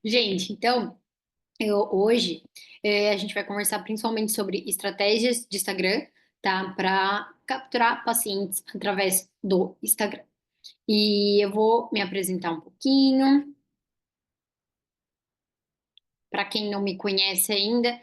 Gente, então, hoje a gente vai conversar principalmente sobre estratégias de Instagram, tá? Para capturar pacientes através do Instagram. E eu vou me apresentar um pouquinho, para quem não me conhece ainda,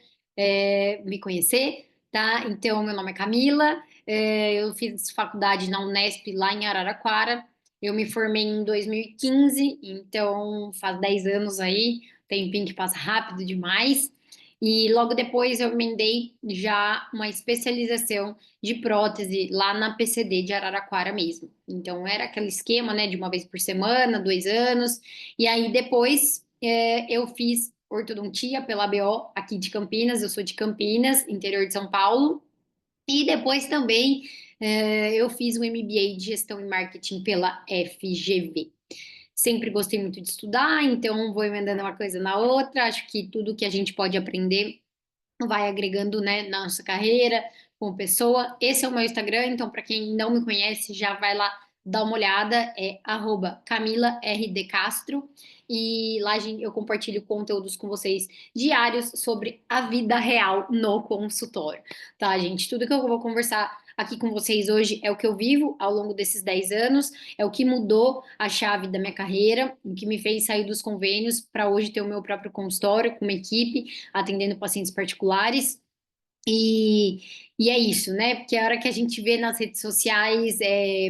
me conhecer, tá? Então, meu nome é Camila, eu fiz faculdade na Unesp lá em Araraquara, eu me formei em 2015, então faz 10 anos aí, tempinho que passa rápido demais. E logo depois eu emendei já uma especialização de prótese lá na PCD de Araraquara mesmo. Então era aquele esquema, né, de uma vez por semana, 2 anos. E aí depois eu fiz ortodontia pela ABO aqui de Campinas, eu sou de Campinas, interior de São Paulo, e depois também eu fiz um MBA de gestão e marketing pela FGV. Sempre gostei muito de estudar, então vou emendando uma coisa na outra, acho que tudo que a gente pode aprender vai agregando, né, na nossa carreira como pessoa. Esse é o meu Instagram, então para quem não me conhece, já vai lá dar uma olhada, é @CamilaRDCastro, e lá eu compartilho conteúdos com vocês diários sobre a vida real no consultório, tá, gente? Tudo que eu vou conversar aqui com vocês hoje é o que eu vivo ao longo desses 10 anos, é o que mudou a chave da minha carreira, o que me fez sair dos convênios para hoje ter o meu próprio consultório com uma equipe atendendo pacientes particulares. E, e é isso, né? Porque a hora que a gente vê nas redes sociais,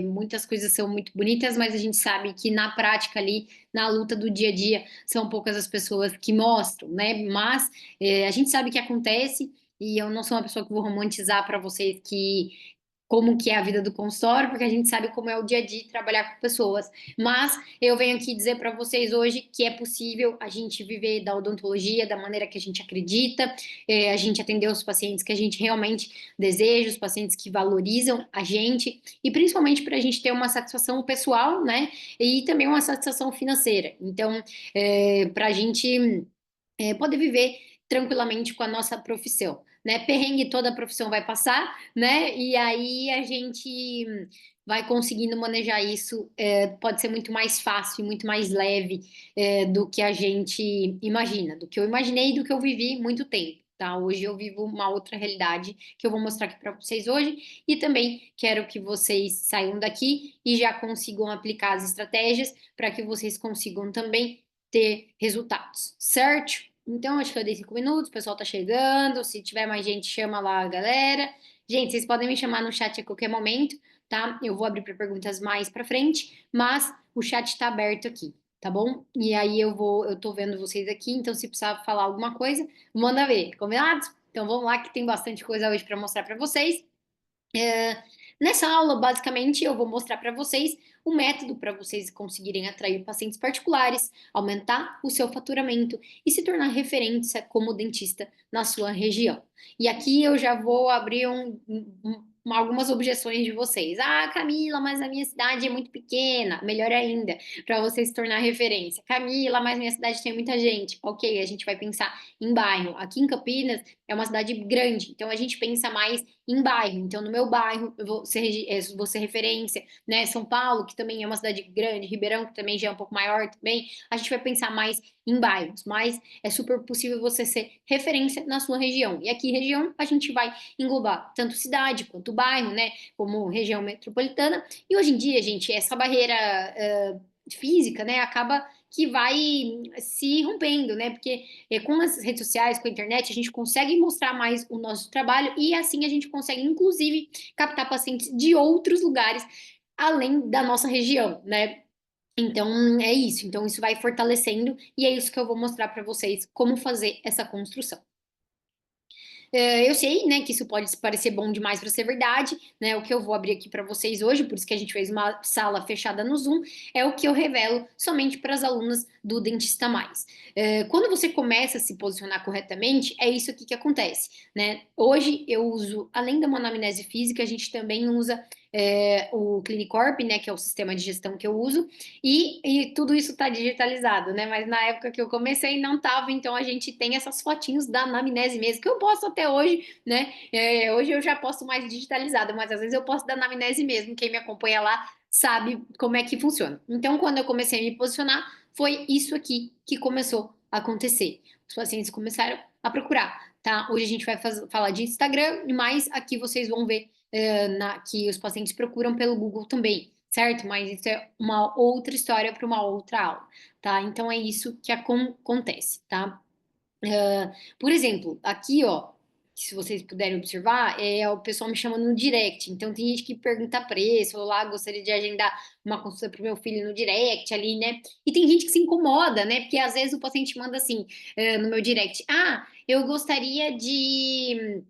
muitas coisas são muito bonitas, mas a gente sabe que na prática ali, na luta do dia a dia, são poucas as pessoas que mostram, né? Mas a gente sabe que acontece, e eu não sou uma pessoa que vou romantizar para vocês que como que é a vida do consultório, porque a gente sabe como é o dia a dia trabalhar com pessoas. Mas eu venho aqui dizer para vocês hoje que é possível a gente viver da odontologia da maneira que a gente acredita, a gente atender os pacientes que a gente realmente deseja, os pacientes que valorizam a gente, e principalmente para a gente ter uma satisfação pessoal, né? E também uma satisfação financeira. Então, para a gente poder viver tranquilamente com a nossa profissão, né? Perrengue toda a profissão vai passar, né? E aí a gente vai conseguindo manejar isso, pode ser muito mais fácil, muito mais leve, do que a gente imagina, do que eu imaginei, do que eu vivi muito tempo. Tá, hoje eu vivo uma outra realidade que eu vou mostrar aqui para vocês hoje e também quero que vocês saiam daqui e já consigam aplicar as estratégias para que vocês consigam também ter resultados, certo? Então, acho que eu dei 5 minutos, o pessoal tá chegando. Se tiver mais gente, chama lá a galera. Gente, vocês podem me chamar no chat a qualquer momento, tá? Eu vou abrir para perguntas mais para frente, mas o chat tá aberto aqui, tá bom? E aí eu tô vendo vocês aqui, então se precisar falar alguma coisa, manda ver, combinado? Então vamos lá que tem bastante coisa hoje para mostrar para vocês. É, Nessa aula, basicamente, eu vou mostrar para vocês o método para vocês conseguirem atrair pacientes particulares, aumentar o seu faturamento e se tornar referência como dentista na sua região. E aqui eu já vou abrir algumas objeções de vocês. Ah, Camila, mas a minha cidade é muito pequena. Melhor ainda, para você se tornar referência. Camila, mas minha cidade tem muita gente. Ok, a gente vai pensar em bairro. Aqui em Campinas é uma cidade grande, então a gente pensa mais em bairro. Então, no meu bairro, eu vou ser referência, né? São Paulo, que também é uma cidade grande, Ribeirão, que também já é um pouco maior também. A gente vai pensar mais em bairros, mas é super possível você ser referência na sua região. E aqui, região, a gente vai englobar tanto cidade quanto bairro, né? Como região metropolitana. E hoje em dia, gente, essa barreira física, né, acaba que vai se rompendo, né? Porque com as redes sociais, com a internet, a gente consegue mostrar mais o nosso trabalho e assim a gente consegue, inclusive, captar pacientes de outros lugares além da nossa região, né? Então é isso. Então isso vai fortalecendo e é isso que eu vou mostrar para vocês como fazer essa construção. Eu sei, né, que isso pode parecer bom demais para ser verdade, né? O que eu vou abrir aqui para vocês hoje, por isso que a gente fez uma sala fechada no Zoom, é o que eu revelo somente para as alunas do Dentista Mais. Quando você começa a se posicionar corretamente, é isso aqui que acontece, né? Hoje eu uso, além da uma anamnese física, a gente também usa o Clinicorp, né, que é o sistema de gestão que eu uso, e tudo isso está digitalizado, né? Mas na época que eu comecei não estava, então a gente tem essas fotinhos da anamnese mesmo, que eu posto até hoje, né? Hoje eu já posto mais digitalizada, mas às vezes eu posto da anamnese mesmo. Quem me acompanha lá sabe como é que funciona. Então, quando eu comecei a me posicionar, foi isso aqui que começou acontecer. Os pacientes começaram a procurar, tá? Hoje a gente vai falar de Instagram, mas aqui vocês vão ver que os pacientes procuram pelo Google também, certo? Mas isso é uma outra história para uma outra aula, tá? Então é isso que acontece, tá? Por exemplo, aqui, ó, se vocês puderem observar, o pessoal me chama no direct. Então, tem gente que pergunta preço, ou lá, gostaria de agendar uma consulta para o meu filho no direct ali, né? E tem gente que se incomoda, né? Porque às vezes o paciente manda assim, no meu direct: ah, eu gostaria de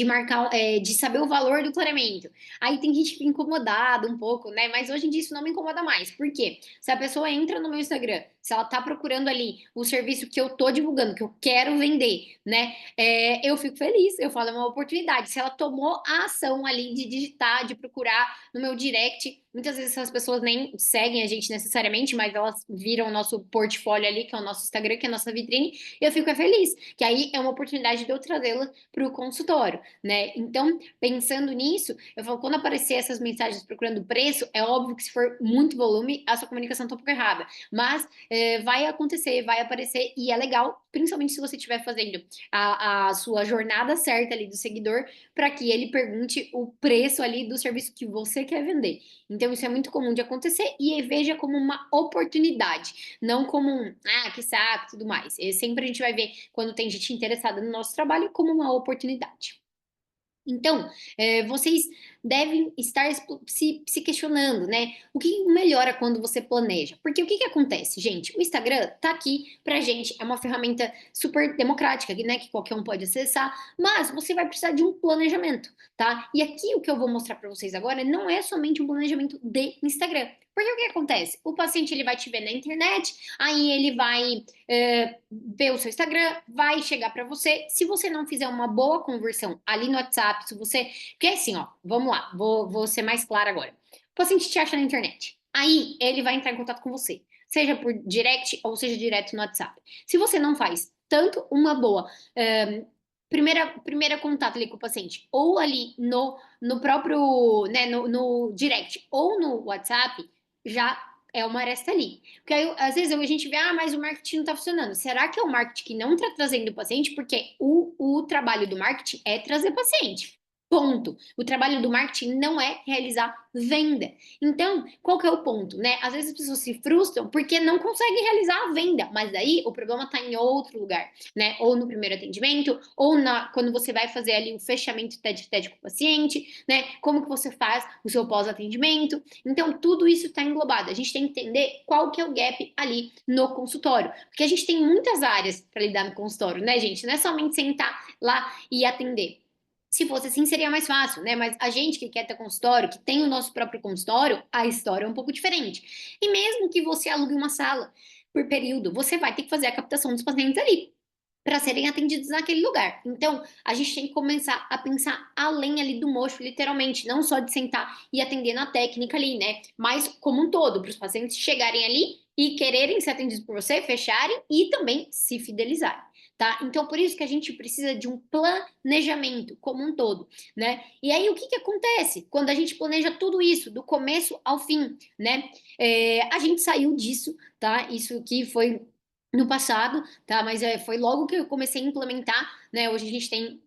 marcar, de saber o valor do clareamento. Aí tem gente que fica incomodada um pouco, né? Mas hoje em dia isso não me incomoda mais. Por quê? Se a pessoa entra no meu Instagram, se ela tá procurando ali o serviço que eu tô divulgando, que eu quero vender, né? Eu fico feliz, eu falo, é uma oportunidade. Se ela tomou a ação ali de digitar, de procurar no meu direct, muitas vezes essas pessoas nem seguem a gente necessariamente, mas elas viram o nosso portfólio ali, que é o nosso Instagram, que é a nossa vitrine, e eu fico feliz, que aí é uma oportunidade de eu trazê-la para o consultório, né? Então, pensando nisso, eu falo, quando aparecer essas mensagens procurando preço, é óbvio que se for muito volume, a sua comunicação tá um pouco errada. Mas vai acontecer, vai aparecer, e é legal, principalmente se você estiver fazendo a sua jornada certa ali do seguidor, para que ele pergunte o preço ali do serviço que você quer vender. Então, isso é muito comum de acontecer e veja como uma oportunidade, não como que saco, tudo mais. Sempre a gente vai ver quando tem gente interessada no nosso trabalho como uma oportunidade. Então, vocês devem estar se questionando, né? O que melhora quando você planeja? Porque o que acontece, gente? O Instagram tá aqui pra gente, é uma ferramenta super democrática, né? Que qualquer um pode acessar, mas você vai precisar de um planejamento, tá? E aqui o que eu vou mostrar pra vocês agora não é somente um planejamento de Instagram. Porque o que acontece? O paciente ele vai te ver na internet, aí ele vai ver o seu Instagram, vai chegar para você. Se você não fizer uma boa conversão ali no WhatsApp, se você. Porque é assim, ó, vamos lá, vou ser mais clara agora. O paciente te acha na internet. Aí ele vai entrar em contato com você, seja por direct ou seja direto no WhatsApp. Se você não faz tanto uma boa. Primeira contato ali com o paciente, ou ali no próprio, né, no direct ou no WhatsApp, já é uma aresta ali. Porque aí, às vezes a gente vê, mas o marketing não está funcionando. Será que é o marketing que não está trazendo paciente? Porque o trabalho do marketing é trazer paciente. Ponto. O trabalho do marketing não é realizar venda. Então, qual que é o ponto, né? Às vezes as pessoas se frustram porque não conseguem realizar a venda, mas daí o problema está em outro lugar, né? Ou no primeiro atendimento, ou quando você vai fazer ali o fechamento tete-a-tete com o paciente, né? Como que você faz o seu pós-atendimento. Então, tudo isso está englobado. A gente tem que entender qual que é o gap ali no consultório. Porque a gente tem muitas áreas para lidar no consultório, né, gente? Não é somente sentar lá e atender. Se fosse assim, seria mais fácil, né? Mas a gente que quer ter consultório, que tem o nosso próprio consultório, a história é um pouco diferente. E mesmo que você alugue uma sala por período, você vai ter que fazer a captação dos pacientes ali para serem atendidos naquele lugar. Então, a gente tem que começar a pensar além ali do mocho, literalmente, não só de sentar e atender na técnica ali, né? Mas como um todo, para os pacientes chegarem ali e quererem ser atendidos por você, fecharem e também se fidelizarem, tá? Então, por isso que a gente precisa de um planejamento como um todo, né? E aí, o que que acontece quando a gente planeja tudo isso, do começo ao fim, né? A gente saiu disso, tá? Isso aqui foi no passado, tá? Mas foi logo que eu comecei a implementar, né? Hoje a gente tem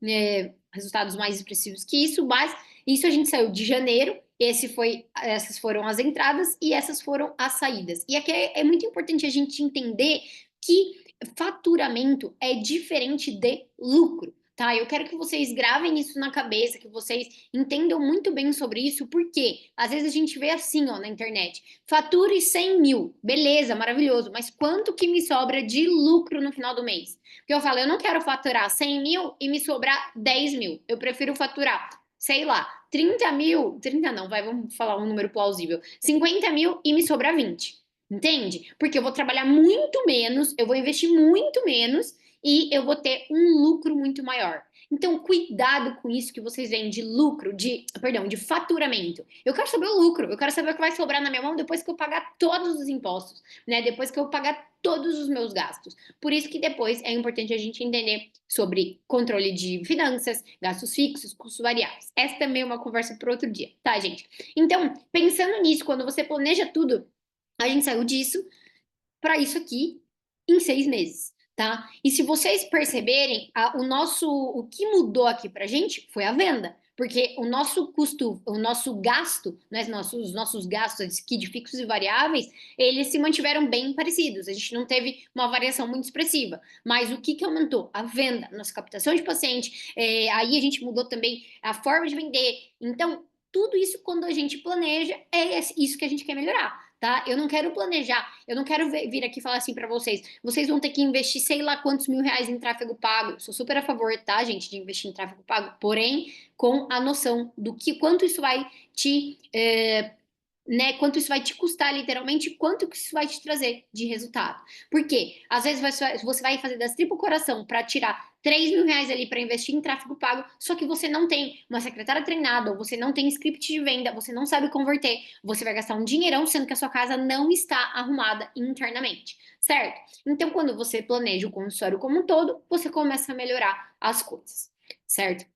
resultados mais expressivos que isso, mas isso a gente saiu de janeiro. Essas foram as entradas e essas foram as saídas. E aqui é muito importante a gente entender que faturamento é diferente de lucro. Tá, eu quero que vocês gravem isso na cabeça, que vocês entendam muito bem sobre isso, porque às vezes a gente vê assim, ó, na internet, fature 100 mil, beleza, maravilhoso, mas quanto que me sobra de lucro no final do mês? Porque eu falo, eu não quero faturar 100 mil e me sobrar 10 mil, eu prefiro faturar, sei lá, 30 mil, 30 não, vamos falar um número plausível, 50 mil e me sobrar 20. Entende? Porque eu vou trabalhar muito menos, eu vou investir muito menos e eu vou ter um lucro muito maior. Então, cuidado com isso que vocês veem de lucro, perdão, de faturamento. Eu quero saber o lucro, eu quero saber o que vai sobrar na minha mão depois que eu pagar todos os impostos, né? Depois que eu pagar todos os meus gastos. Por isso que depois é importante a gente entender sobre controle de finanças, gastos fixos, custos variáveis. Essa também é uma conversa para outro dia, tá, gente? Então, pensando nisso, quando você planeja tudo, a gente saiu disso para isso aqui em 6 meses. tá? E se vocês perceberem, o que mudou aqui pra gente foi a venda. Porque o nosso custo, o nosso gasto, né, os nossos gastos aqui de fixos e variáveis, eles se mantiveram bem parecidos. A gente não teve uma variação muito expressiva. Mas o que que aumentou? A venda, nossa captação de paciente. Aí a gente mudou também a forma de vender. Então, tudo isso, quando a gente planeja, é isso que a gente quer melhorar. Tá? Eu não quero planejar, eu não quero vir aqui falar assim para vocês vão ter que investir sei lá quantos mil reais em tráfego pago. Eu sou super a favor, tá, gente, de investir em tráfego pago, porém com a noção do que quanto isso vai te né, quanto isso vai te custar literalmente, quanto que isso vai te trazer de resultado. Porque às vezes você vai fazer das tripas coração para tirar 3 mil reais ali para investir em tráfego pago, só que você não tem uma secretária treinada, ou você não tem script de venda, você não sabe converter, você vai gastar um dinheirão, sendo que a sua casa não está arrumada internamente, certo? Então, quando você planeja o consultório como um todo, você começa a melhorar as coisas, certo?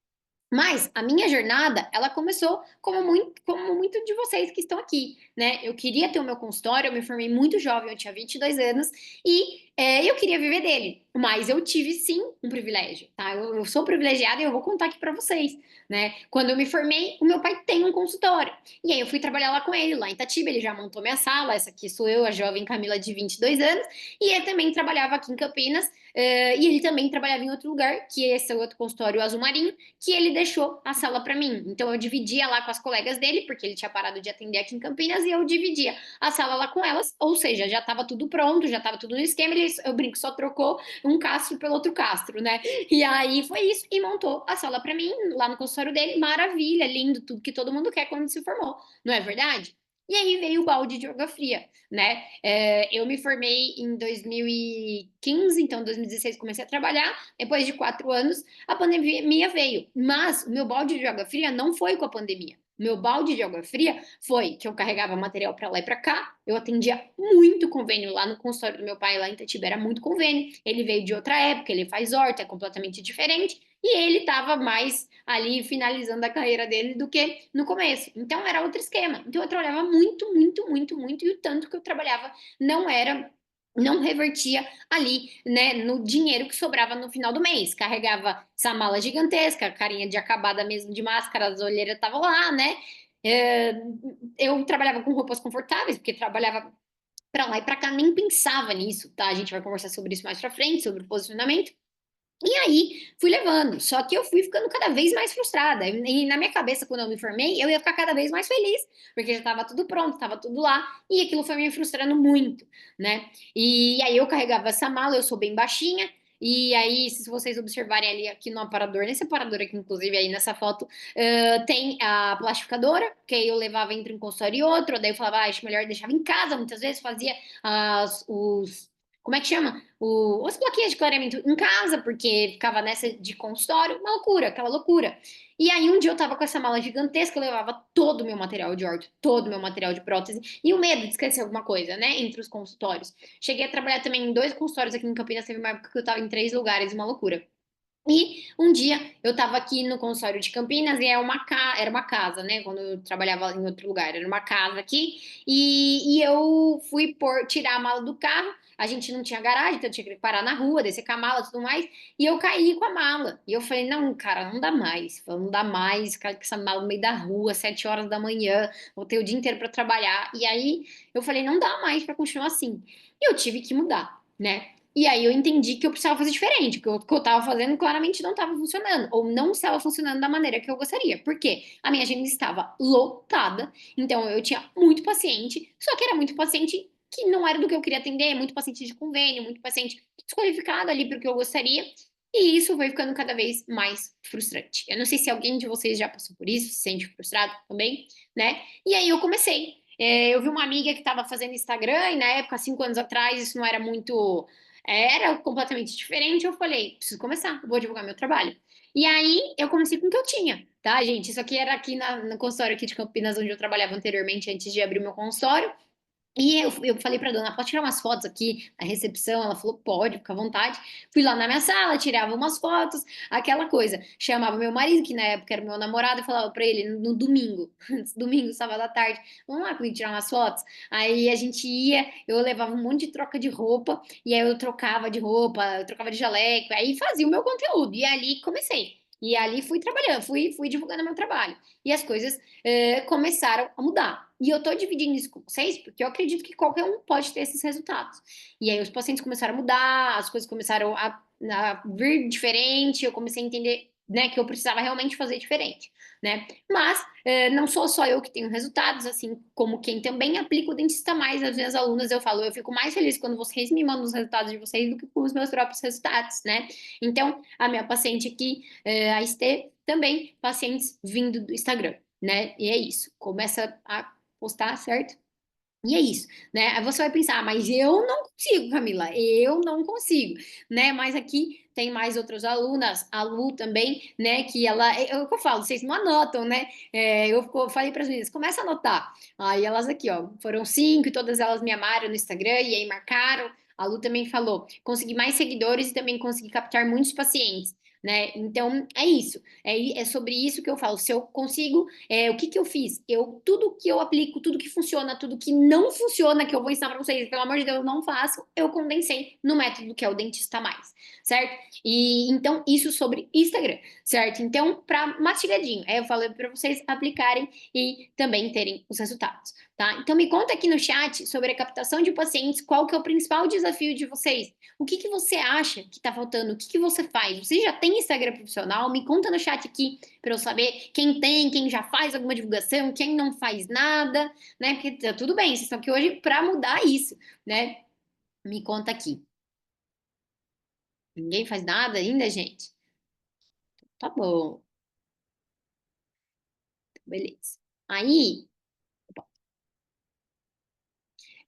Mas a minha jornada, ela começou como muito de vocês que estão aqui, né? Eu queria ter o meu consultório, eu me formei muito jovem, eu tinha 22 anos, e eu queria viver dele. Mas eu tive, sim, um privilégio, tá? Eu sou privilegiada e eu vou contar aqui pra vocês, né? Quando eu me formei, o meu pai tem um consultório. E aí eu fui trabalhar lá com ele, lá em Itatiba, ele já montou minha sala, essa aqui sou eu, a jovem Camila de 22 anos, e ele também trabalhava aqui em Campinas, e ele também trabalhava em outro lugar, que esse é o outro consultório, o Azul Marinho, que ele deixou a sala para mim. Então eu dividia lá com as colegas dele, porque ele tinha parado de atender aqui em Campinas, e eu dividia a sala lá com elas, ou seja, já estava tudo pronto, já estava tudo no esquema, ele, eu brinco, só trocou um Castro pelo outro Castro, né? E aí foi isso, e montou a sala para mim, lá no consultório dele, maravilha, lindo, tudo que todo mundo quer quando se formou, não é verdade? E aí veio o balde de água fria, né? Eu me formei em 2015, então em 2016 comecei a trabalhar. Depois de 4 anos, a pandemia veio. Mas o meu balde de água fria não foi com a pandemia. Meu balde de água fria foi que eu carregava material para lá e para cá. Eu atendia muito convênio lá no consultório do meu pai, lá em Itatiba, era muito convênio. Ele veio de outra época, ele faz horta, é completamente diferente. E ele estava mais ali finalizando a carreira dele do que no começo. Então era outro esquema. Então eu trabalhava muito, muito, muito, muito. E o tanto que eu trabalhava não revertia ali, né, no dinheiro que sobrava no final do mês. Carregava essa mala gigantesca, carinha de acabada mesmo de máscara, as olheiras estavam lá, né? É, eu trabalhava com roupas confortáveis, porque trabalhava para lá e para cá, nem pensava nisso, tá? A gente vai conversar sobre isso mais para frente, sobre o posicionamento. E aí, fui levando. Só que eu fui ficando cada vez mais frustrada. E na minha cabeça, quando eu me formei, eu ia ficar cada vez mais feliz, porque já estava tudo pronto, estava tudo lá. E aquilo foi me frustrando muito, né? E aí eu carregava essa mala, eu sou bem baixinha. E aí, se vocês observarem ali aqui no aparador, nesse aparador aqui, inclusive, aí nessa foto, tem a plastificadora, que aí eu levava entre um consultório e outro. Daí eu falava, acho melhor deixava em casa. Muitas vezes fazia os. Como é que chama? As plaquinhas de clareamento em casa, porque ficava nessa de consultório, uma loucura, aquela loucura. E aí um dia eu tava com essa mala gigantesca, eu levava todo o meu material de orto, todo o meu material de prótese, e o medo de esquecer alguma coisa, né, entre os consultórios. Cheguei a trabalhar também em 2 consultórios aqui em Campinas, teve uma época que eu tava em 3 lugares, uma loucura. E um dia eu estava aqui no consultório de Campinas e era uma casa, né? Quando eu trabalhava em outro lugar, era uma casa aqui. E eu fui tirar a mala do carro. A gente não tinha garagem, então eu tinha que parar na rua, descer com a mala e tudo mais. E eu caí com a mala. E eu falei: não, cara, não dá mais. Não dá mais, cara, com essa mala no meio da rua, 7 horas da manhã, vou ter o dia inteiro para trabalhar. E aí eu falei: não dá mais para continuar assim. E eu tive que mudar, né? E aí eu entendi que eu precisava fazer diferente, que o que eu estava fazendo claramente não estava funcionando, ou não estava funcionando da maneira que eu gostaria. Por quê? A minha agenda estava lotada, então eu tinha muito paciente, só que era muito paciente que não era do que eu queria atender, muito paciente de convênio, muito paciente desqualificado ali para o que eu gostaria, e isso foi ficando cada vez mais frustrante. Eu não sei se alguém de vocês já passou por isso, se sente frustrado também, né? E aí eu comecei. Eu vi uma amiga que estava fazendo Instagram, e na época, 5 anos atrás, isso não era muito era completamente diferente. Eu falei, preciso começar, vou divulgar meu trabalho. E aí eu comecei com o que eu tinha, tá, gente? Isso aqui era aqui no consultório aqui de Campinas, onde eu trabalhava anteriormente, antes de abrir meu consultório. E eu falei pra dona, pode tirar umas fotos aqui na recepção? Ela falou, pode, fica à vontade. Fui lá na minha sala, tirava umas fotos, aquela coisa. Chamava meu marido, que na época era meu namorado, e falava pra ele no domingo, domingo, sábado à tarde, vamos lá comigo tirar umas fotos? Aí a gente ia, eu levava um monte de troca de roupa, e aí eu trocava de roupa, eu trocava de jaleco, aí fazia o meu conteúdo. E ali comecei. E ali fui trabalhando, fui divulgando meu trabalho. E as coisas começaram a mudar. E eu tô dividindo isso com vocês porque eu acredito que qualquer um pode ter esses resultados. E aí os pacientes começaram a mudar, as coisas começaram a vir diferente, eu comecei a entender, né, que eu precisava realmente fazer diferente, né? Mas não sou só eu que tenho resultados, assim como quem também aplica o dentista mais, as minhas alunas, eu falo, eu fico mais feliz quando vocês me mandam os resultados de vocês do que com os meus próprios resultados, né? Então, a minha paciente aqui, a Estê, também pacientes vindo do Instagram, né? E é isso. Começa a postar, certo? E é isso, né? Aí você vai pensar, mas eu não consigo, Camila, eu não consigo, né? Mas aqui tem mais outras alunas, a Lu também, né? Que ela, é o que eu falo, vocês não anotam, né? Falei para as meninas, começa a anotar. Aí elas aqui, ó, foram 5 e todas elas me amaram no Instagram e aí marcaram. A Lu também falou, consegui mais seguidores e também consegui captar muitos pacientes, né? Então é isso, é sobre isso que eu falo. Se eu consigo o que que eu fiz? Tudo que eu aplico, tudo que funciona, tudo que não funciona, que eu vou ensinar para vocês, pelo amor de Deus, não faço, eu condensei no método que é o Dentista Mais, certo? E então, isso sobre Instagram, certo? Então, para mastigadinho, eu falei para vocês aplicarem e também terem os resultados, tá? Então, me conta aqui no chat sobre a captação de pacientes, qual que é o principal desafio de vocês? O que que você acha que está faltando? O que que você faz? Você já tem Instagram profissional? Me conta no chat aqui para eu saber quem tem, quem já faz alguma divulgação, quem não faz nada, né? Porque tá tudo bem, vocês estão aqui hoje para mudar isso, né? Me conta aqui. Ninguém faz nada ainda, gente? Tá bom, beleza. Aí,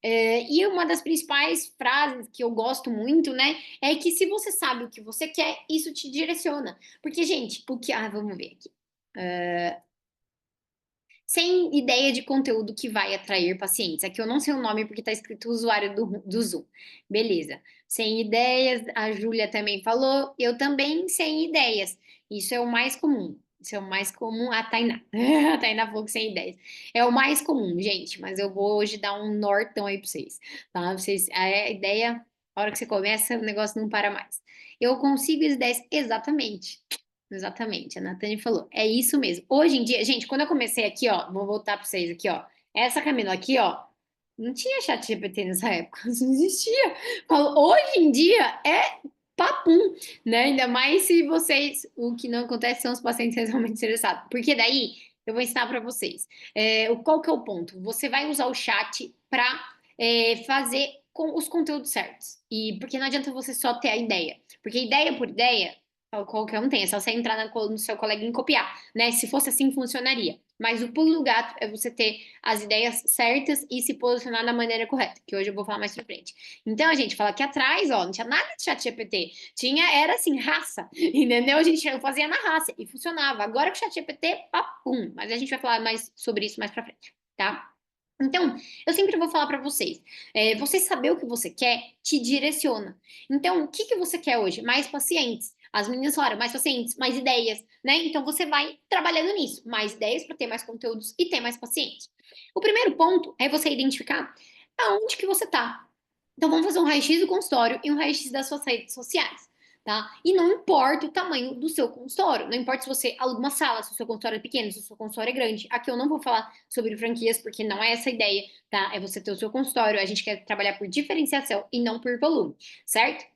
e uma das principais frases que eu gosto muito, né, é que se você sabe o que você quer, isso te direciona. Porque, gente, vamos ver aqui. Sem ideia de conteúdo que vai atrair pacientes. Aqui eu não sei o nome porque está escrito usuário do Zoom. Beleza. Sem ideias, a Júlia também falou, eu também sem ideias. Isso é o mais comum. Isso é o mais comum. A Tainá. A Tainá falou que sem ideias. É o mais comum, gente, mas eu vou hoje dar um nortão aí para vocês, tá? A ideia, a hora que você começa, o negócio não para mais. Eu consigo as ideias exatamente. Exatamente, a Nathane falou. É isso mesmo. Hoje em dia, gente, quando eu comecei aqui, ó, vou voltar para vocês aqui, ó. Essa Camila aqui, ó, não tinha chat GPT nessa época, não existia. Hoje em dia é papum, né? Ainda mais se vocês, o que não acontece são os pacientes realmente interessados. Porque daí eu vou ensinar para vocês. Qual que é o ponto? Você vai usar o chat para fazer com os conteúdos certos. E porque não adianta você só ter a ideia. Porque ideia por ideia qualquer um tem, é só você entrar no seu colega e copiar, né? Se fosse assim, funcionaria. Mas o pulo do gato é você ter as ideias certas e se posicionar da maneira correta, que hoje eu vou falar mais pra frente. Então, a gente fala que atrás, ó, não tinha nada de chat GPT. Era assim, raça, entendeu? Eu fazia na raça e funcionava. Agora com o chat GPT, papum. Mas a gente vai falar mais sobre isso mais pra frente, tá? Então, eu sempre vou falar para vocês, você saber o que você quer te direciona. Então, o que que você quer hoje? Mais pacientes. As meninas falaram, mais pacientes, mais ideias, né? Então, você vai trabalhando nisso, mais ideias para ter mais conteúdos e ter mais pacientes. O primeiro ponto é você identificar aonde que você tá. Então, vamos fazer um raio-x do consultório e um raio-x das suas redes sociais, tá? E não importa o tamanho do seu consultório, não importa se você aluga uma sala, se o seu consultório é pequeno, se o seu consultório é grande. Aqui eu não vou falar sobre franquias, porque não é essa a ideia, tá? É você ter o seu consultório, a gente quer trabalhar por diferenciação e não por volume, certo?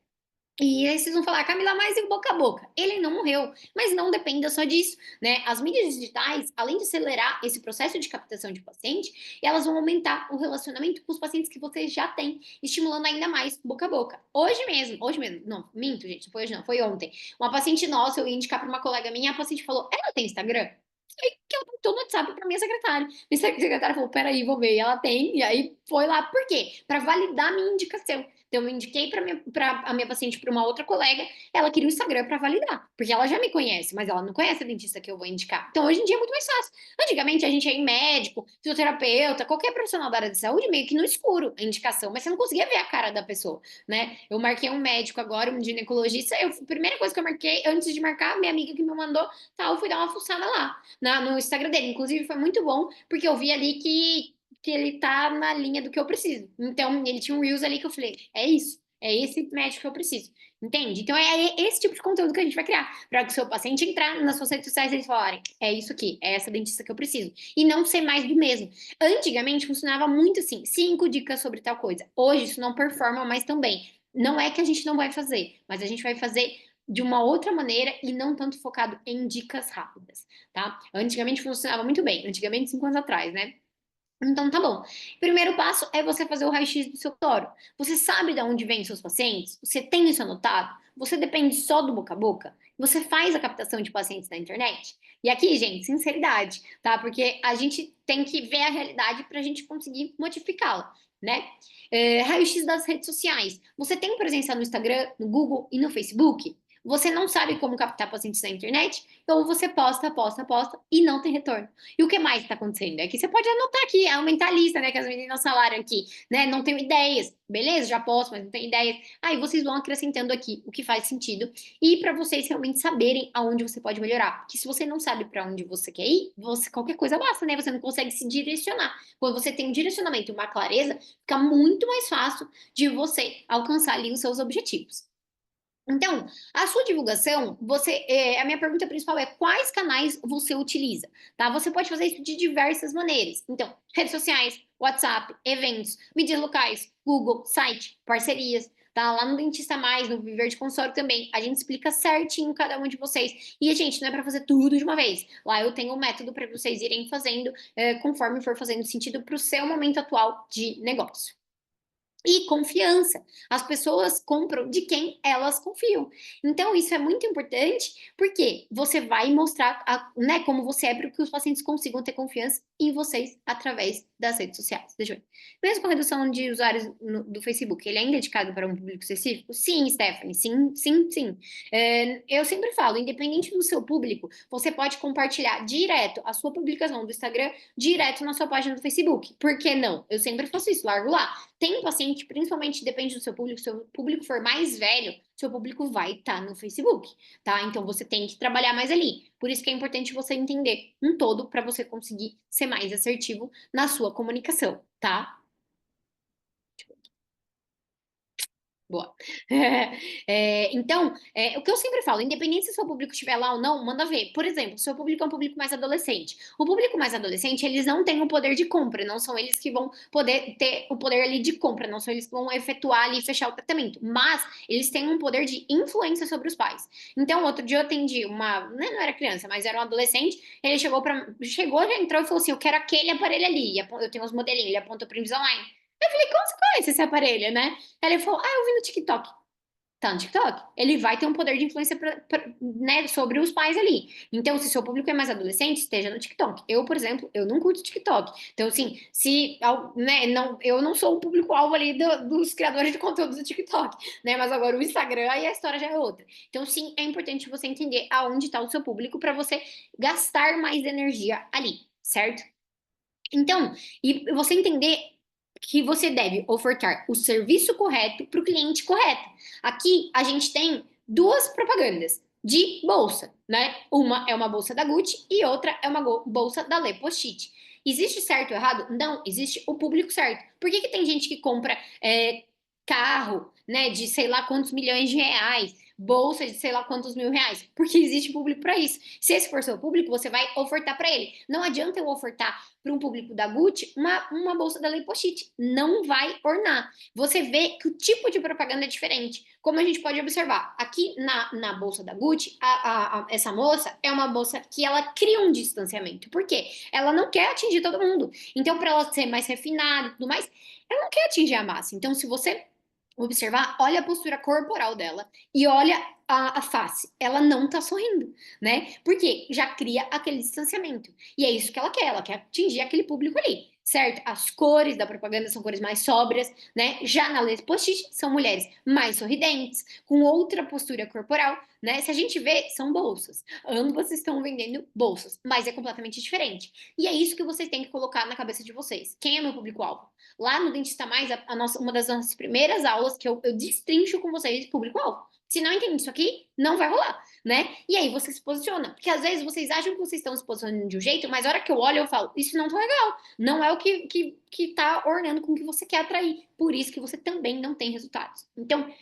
E aí vocês vão falar, Camila, mas e boca a boca? Ele não morreu, mas não dependa só disso, né? As mídias digitais, além de acelerar esse processo de captação de paciente, elas vão aumentar o relacionamento com os pacientes que você já tem, estimulando ainda mais boca a boca. Hoje mesmo, não, minto, gente, não foi hoje não, foi ontem. Uma paciente nossa, eu ia indicar para uma colega minha, a paciente falou, ela tem Instagram? Que ela botou no WhatsApp para minha secretária. Minha secretária falou, peraí, vou ver. E ela tem, e aí foi lá. Por quê? Para validar a minha indicação. Então, eu indiquei para a minha paciente para uma outra colega, ela queria o Instagram para validar, porque ela já me conhece, mas ela não conhece a dentista que eu vou indicar. Então, hoje em dia é muito mais fácil. Antigamente, a gente ia em médico, fisioterapeuta, qualquer profissional da área de saúde, meio que no escuro a indicação, mas você não conseguia ver a cara da pessoa, né? Eu marquei um médico agora, um ginecologista, a primeira coisa que eu marquei, antes de marcar, minha amiga que me mandou, tal, eu fui dar uma fuçada lá, no Instagram dele. Inclusive, foi muito bom, porque eu vi ali que ele tá na linha do que eu preciso. Então, ele tinha um Reels ali que eu falei, é isso, é esse médico que eu preciso. Entende? Então, é esse tipo de conteúdo que a gente vai criar, para que o seu paciente entrar nas suas redes sociais e eles falarem, é isso aqui, é essa dentista que eu preciso. E não ser mais do mesmo. Antigamente, funcionava muito assim, 5 dicas sobre tal coisa. Hoje, isso não performa mais tão bem. Não é que a gente não vai fazer, mas a gente vai fazer de uma outra maneira e não tanto focado em dicas rápidas, tá? Antigamente funcionava muito bem, antigamente 5 anos atrás, né? Então, tá bom. Primeiro passo é você fazer o raio-x do seu tórax. Você sabe de onde vêm seus pacientes? Você tem isso anotado? Você depende só do boca a boca? Você faz a captação de pacientes na internet? E aqui, gente, sinceridade, tá? Porque a gente tem que ver a realidade para a gente conseguir modificá-la, né? Raio-x das redes sociais. Você tem presença no Instagram, no Google e no Facebook? Você não sabe como captar pacientes na internet? Então você posta, posta, posta e não tem retorno. E o que mais está acontecendo? É que você pode anotar aqui, aumentar a lista, né? Que as meninas falaram aqui, né? Não tenho ideias. Beleza, já posso, mas não tenho ideias. Aí vocês vão acrescentando aqui o que faz sentido. E para vocês realmente saberem aonde você pode melhorar. Porque se você não sabe para onde você quer ir, você, qualquer coisa basta, né? Você não consegue se direcionar. Quando você tem um direcionamento e uma clareza, fica muito mais fácil de você alcançar ali os seus objetivos. Então, a sua divulgação, a minha pergunta principal é quais canais você utiliza, tá? Você pode fazer isso de diversas maneiras. Então, redes sociais, WhatsApp, eventos, mídias locais, Google, site, parcerias, tá? Lá no Dentista Mais, no Viver de Consultório também, a gente explica certinho cada um de vocês. E, gente, não é para fazer tudo de uma vez. Lá eu tenho um método para vocês irem fazendo, conforme for fazendo sentido para o seu momento atual de negócio. E confiança. As pessoas compram de quem elas confiam. Então, isso é muito importante, porque você vai mostrar, né, como você é para que os pacientes consigam ter confiança em vocês através das redes sociais. Deixa eu ver. Mesmo com a redução de usuários do Facebook, ele é ainda indicado para um público específico? Sim, Stephanie, sim, sim, sim. Eu sempre falo, independente do seu público, você pode compartilhar direto a sua publicação do Instagram, direto na sua página do Facebook. Por que não? Eu sempre faço isso, largo lá. Tem paciente, principalmente depende do seu público, se o seu público for mais velho, seu público vai estar no Facebook, tá? Então você tem que trabalhar mais ali. Por isso que é importante você entender um todo para você conseguir ser mais assertivo na sua comunicação, tá? Boa. Então, o que eu sempre falo, independente se o seu público estiver lá ou não, manda ver. Por exemplo, se o seu público é um público mais adolescente. O público mais adolescente, eles não têm o poder de compra, não são eles que vão poder ter o poder ali de compra, não são eles que vão efetuar ali e fechar o tratamento, mas eles têm um poder de influência sobre os pais. Então, outro dia eu atendi né, não era criança, mas era um adolescente, ele chegou, já entrou e falou assim, eu quero aquele aparelho ali, eu tenho os modelinhos, ele apontou para Invisalign. Eu falei, como você conhece esse aparelho, né? Aí ele falou, eu vi no TikTok. Tá no TikTok. Ele vai ter um poder de influência né, sobre os pais ali. Então, se seu público é mais adolescente, esteja no TikTok. Eu, por exemplo, eu não curto TikTok. Então, assim, né, não, eu não sou o público-alvo ali dos criadores de conteúdo do TikTok, né? Mas agora o Instagram, aí a história já é outra. Então, sim, é importante você entender aonde está o seu público para você gastar mais energia ali, certo? Então, e você entender que você deve ofertar o serviço correto para o cliente correto. Aqui a gente tem duas propagandas de bolsa, né? Uma é uma bolsa da Gucci e outra é uma bolsa da Le Pochit. Existe certo ou errado? Não, existe o público certo. Por que tem gente que compra carro, né, de sei lá quantos milhões de reais, bolsa de sei lá quantos mil reais? Porque existe público para isso. Se esse for seu público, você vai ofertar para ele. Não adianta eu ofertar para um público da Gucci uma bolsa da Pochit. Não vai ornar. Você vê que o tipo de propaganda é diferente. Como a gente pode observar, aqui na bolsa da Gucci, essa moça é uma bolsa que ela cria um distanciamento. Por quê? Ela não quer atingir todo mundo. Então, para ela ser mais refinada e tudo mais, ela não quer atingir a massa. Então, se você observar, olha a postura corporal dela e olha a face. Ela não tá sorrindo, né? Porque já cria aquele distanciamento. E é isso que ela quer atingir aquele público ali. certo? As cores da propaganda são cores mais sóbrias, né? Já na letra post-it são mulheres mais sorridentes, com outra postura corporal, né? Se a gente vê, são bolsas. Ambas estão vendendo bolsas, mas é completamente diferente. E é isso que vocês têm que colocar na cabeça de vocês. Quem é meu público-alvo? Lá no Dentista Mais, uma das nossas primeiras aulas que eu destrincho com vocês público-alvo. Se não entende isso aqui, não vai rolar, né? E aí você se posiciona. Porque às vezes vocês acham que vocês estão se posicionando de um jeito, mas a hora que eu olho, eu falo, isso não tá legal. Não é o que tá ornando com o que você quer atrair. Por isso que você também não tem resultados. Então,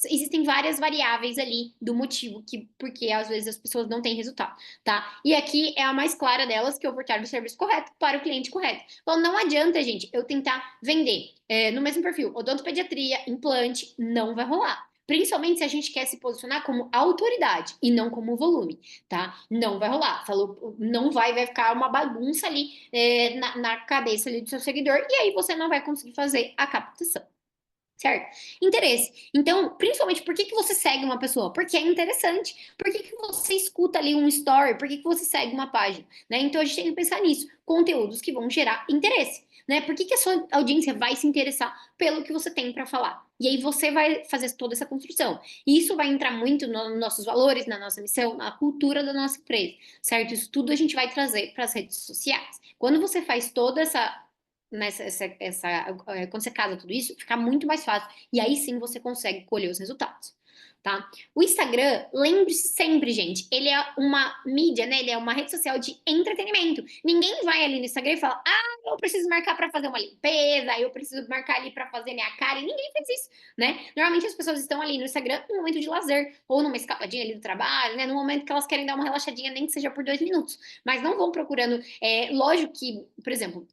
existem várias variáveis ali do motivo porque às vezes as pessoas não têm resultado, tá? E aqui é a mais clara delas, que é ofertar o serviço correto para o cliente correto. Então, não adianta, gente, eu tentar vender no mesmo perfil odontopediatria, implante, não vai rolar. Principalmente se a gente quer se posicionar como autoridade e não como volume, tá? Não vai rolar. Falou, não vai ficar uma bagunça ali na cabeça ali do seu seguidor e aí você não vai conseguir fazer a captação. Certo? Interesse. Então, principalmente, por que você segue uma pessoa? Porque é interessante. Por que você escuta ali um story? Por que você segue uma página? Né? Então, a gente tem que pensar nisso. Conteúdos que vão gerar interesse. Né? Por que a sua audiência vai se interessar pelo que você tem para falar? E aí você vai fazer toda essa construção. E isso vai entrar muito nos nossos valores, na nossa missão, na cultura da nossa empresa, certo? Isso tudo a gente vai trazer para as redes sociais. Quando você faz toda quando você casa tudo isso, fica muito mais fácil. E aí sim você consegue colher os resultados, tá? O Instagram, lembre-se sempre, gente, ele é uma mídia, né? Ele é uma rede social de entretenimento. Ninguém vai ali no Instagram e fala, eu preciso marcar para fazer uma limpeza, eu preciso marcar ali para fazer minha cara. E ninguém faz isso, né? Normalmente as pessoas estão ali no Instagram no momento de lazer, ou numa escapadinha ali do trabalho, né? No momento que elas querem dar uma relaxadinha, nem que seja por 2 minutos. Mas não vão procurando. Lógico que, por exemplo,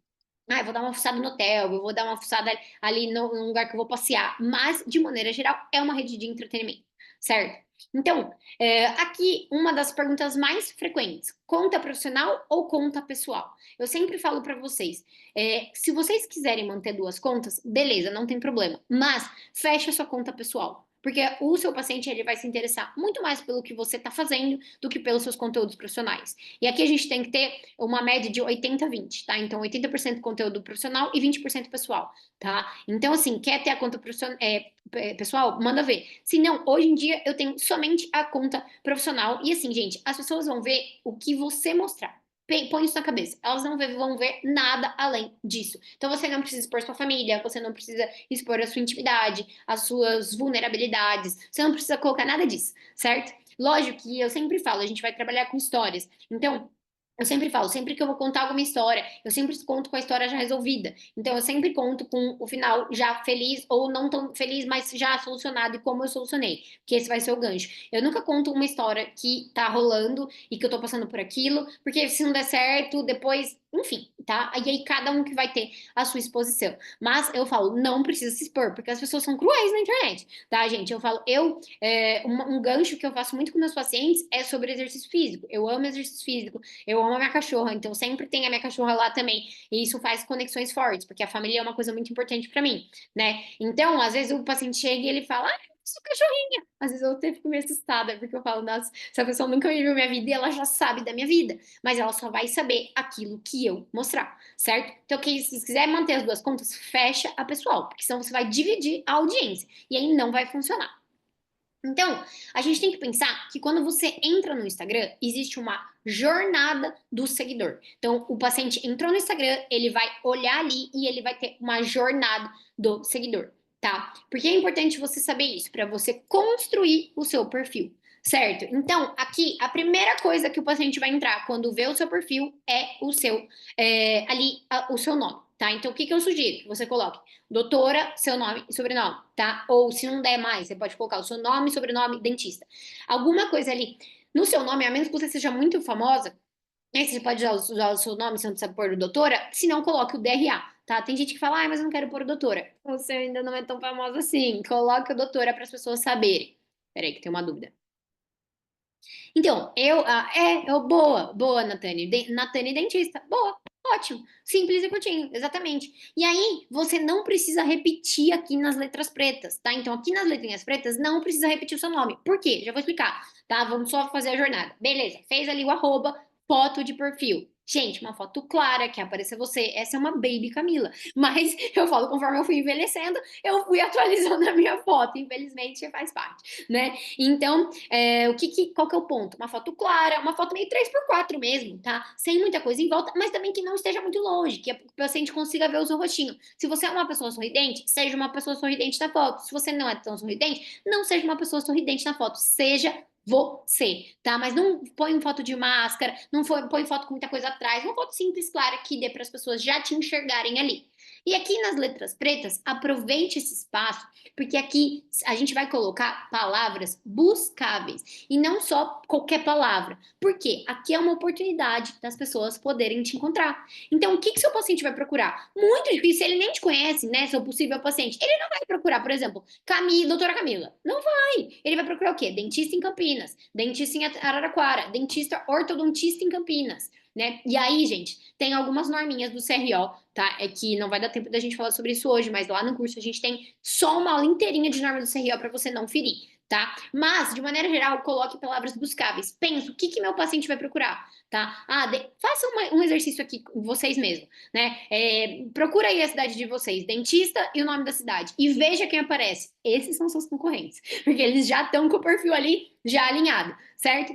eu vou dar uma fuçada no hotel, eu vou dar uma fuçada ali no lugar que eu vou passear. Mas, de maneira geral, é uma rede de entretenimento, certo? Então, aqui uma das perguntas mais frequentes: conta profissional ou conta pessoal? Eu sempre falo para vocês: se vocês quiserem manter 2 contas, beleza, não tem problema. Mas feche a sua conta pessoal. Porque o seu paciente ele vai se interessar muito mais pelo que você está fazendo do que pelos seus conteúdos profissionais. E aqui a gente tem que ter uma média de 80-20, tá? Então, 80% conteúdo profissional e 20% pessoal, tá? Então, assim, quer ter a conta pessoal? Manda ver. Se não, hoje em dia eu tenho somente a conta profissional. E assim, gente, as pessoas vão ver o que você mostrar. Põe isso na cabeça. Elas não vão ver nada além disso. Então você não precisa expor sua família, você não precisa expor a sua intimidade, as suas vulnerabilidades. Você não precisa colocar nada disso, certo? Lógico que eu sempre falo, a gente vai trabalhar com histórias. Então, eu sempre falo, sempre que eu vou contar alguma história, eu sempre conto com a história já resolvida. Então, eu sempre conto com o final já feliz ou não tão feliz, mas já solucionado e como eu solucionei. Que esse vai ser o gancho. Eu nunca conto uma história que tá rolando e que eu tô passando por aquilo, porque se não der certo, depois, enfim, tá? E aí cada um que vai ter a sua exposição. Mas eu falo, não precisa se expor, porque as pessoas são cruéis na internet, tá, gente? Eu falo, um gancho que eu faço muito com meus pacientes é sobre exercício físico. Eu amo exercício físico. Eu amo a minha cachorra, então sempre tem a minha cachorra lá também. E isso faz conexões fortes, porque a família é uma coisa muito importante para mim, né? Então, às vezes o paciente chega e ele fala, sou cachorrinha. Às vezes eu até fico meio assustada, porque eu falo, nossa, essa pessoa nunca viveu minha vida e ela já sabe da minha vida. Mas ela só vai saber aquilo que eu mostrar, certo? Então, se quiser manter as 2 contas, fecha a pessoal, porque senão você vai dividir a audiência. E aí não vai funcionar. Então, a gente tem que pensar que quando você entra no Instagram, existe uma jornada do seguidor. Então, o paciente entrou no Instagram, ele vai olhar ali e ele vai ter uma jornada do seguidor, tá? Porque é importante você saber isso, para você construir o seu perfil, certo? Então, aqui, a primeira coisa que o paciente vai entrar quando vê o seu perfil é o seu nome, tá? Então, o que eu sugiro? Que você coloque doutora, seu nome e sobrenome, tá? Ou se não der mais, você pode colocar o seu nome, sobrenome, dentista. Alguma coisa ali no seu nome, a menos que você seja muito famosa, né? Você pode usar o seu nome se não sabe pôr o doutora, se não, coloque o DRA, tá? Tem gente que fala, mas eu não quero pôr o doutora. Você ainda não é tão famosa assim. Coloque o doutora para as pessoas saberem. Peraí, que tem uma dúvida. Então, boa, Natane. Natane dentista. Boa, ótimo. Simples e curtinho, exatamente. E aí, você não precisa repetir aqui nas letras pretas, tá? Então, aqui nas letrinhas pretas, não precisa repetir o seu nome. Por quê? Já vou explicar, tá? Vamos só fazer a jornada. Beleza, fez ali o arroba, foto de perfil. Gente, uma foto clara, que apareça você. Essa é uma baby Camila. Mas eu falo, conforme eu fui envelhecendo, eu fui atualizando a minha foto. Infelizmente, faz parte, né? Então, qual que é o ponto? Uma foto clara, uma foto meio 3x4 mesmo, tá? Sem muita coisa em volta, mas também que não esteja muito longe, que o paciente consiga ver o seu rostinho. Se você é uma pessoa sorridente, seja uma pessoa sorridente na foto. Se você não é tão sorridente, não seja uma pessoa sorridente na foto. Seja você, tá? Mas não põe foto de máscara, não põe foto com muita coisa atrás, uma foto simples, clara, que dê para as pessoas já te enxergarem ali. E aqui nas letras pretas, aproveite esse espaço, porque aqui a gente vai colocar palavras buscáveis e não só qualquer palavra. Por quê? Aqui é uma oportunidade das pessoas poderem te encontrar. Então, o que que seu paciente vai procurar? Muito difícil, ele nem te conhece, né, seu possível paciente. Ele não vai procurar, por exemplo, doutora Camila. Não vai. Ele vai procurar o quê? Dentista em Campinas, dentista em Araraquara, dentista ortodontista em Campinas, né? E aí, gente, tem algumas norminhas do CRO, tá? É que não vai dar tempo da gente falar sobre isso hoje, mas lá no curso a gente tem só uma aula inteirinha de norma do CRO para você não ferir, tá? Mas, de maneira geral, coloque palavras buscáveis. Pensa, o que que meu paciente vai procurar, tá? Faça um exercício aqui com vocês mesmos, né? Procura aí a cidade de vocês, dentista e o nome da cidade, e veja quem aparece. Esses são seus concorrentes, porque eles já estão com o perfil ali já alinhado, certo?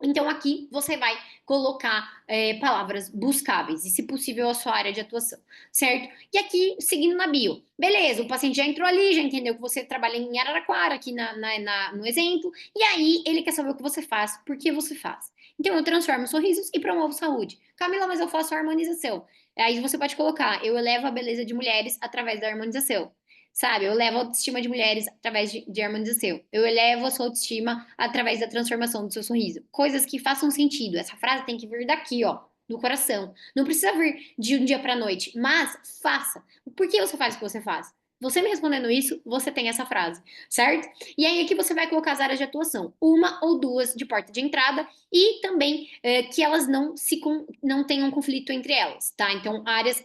Então aqui você vai colocar palavras buscáveis e, se possível, a sua área de atuação, certo? E aqui, seguindo na bio. Beleza, o paciente já entrou ali, já entendeu que você trabalha em Araraquara, aqui no exemplo, e aí ele quer saber o que você faz, por que você faz. Então eu transformo sorrisos e promovo saúde. Camila, mas eu faço a harmonização. Aí você pode colocar, eu elevo a beleza de mulheres através da harmonização. Sabe, eu levo a autoestima de mulheres através de harmonização. Eu elevo a sua autoestima através da transformação do seu sorriso. Coisas que façam sentido. Essa frase tem que vir daqui, ó, do coração. Não precisa vir de um dia para noite, mas faça. Por que você faz o que você faz? Você me respondendo isso, você tem essa frase, certo? E aí aqui você vai colocar as áreas de atuação, uma ou duas de porta de entrada e também que elas não tenham conflito entre elas, tá? Então áreas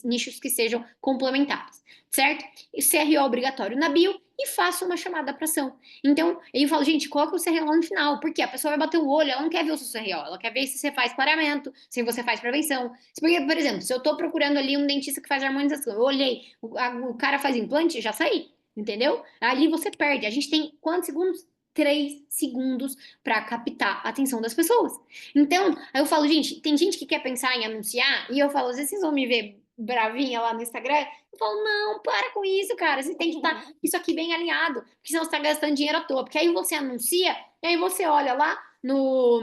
nichos que sejam complementares, certo? E CRO obrigatório na bio e faça uma chamada para ação. Então, eu falo, gente, coloca o CRO lá no final, porque a pessoa vai bater o olho, ela não quer ver o seu CRO, ela quer ver se você faz clareamento, se você faz prevenção. Porque, por exemplo, se eu tô procurando ali um dentista que faz harmonização, eu olhei, o cara faz implante, já saí, entendeu? Ali você perde. A gente tem quantos segundos? 3 segundos para captar a atenção das pessoas. Então, aí eu falo, gente, tem gente que quer pensar em anunciar, e eu falo, às vezes vocês vão me ver bravinha lá no Instagram, eu falo, não, para com isso, cara. Você tem que estar isso aqui bem alinhado, porque senão você está gastando dinheiro à toa. Porque aí você anuncia, e aí você olha lá no.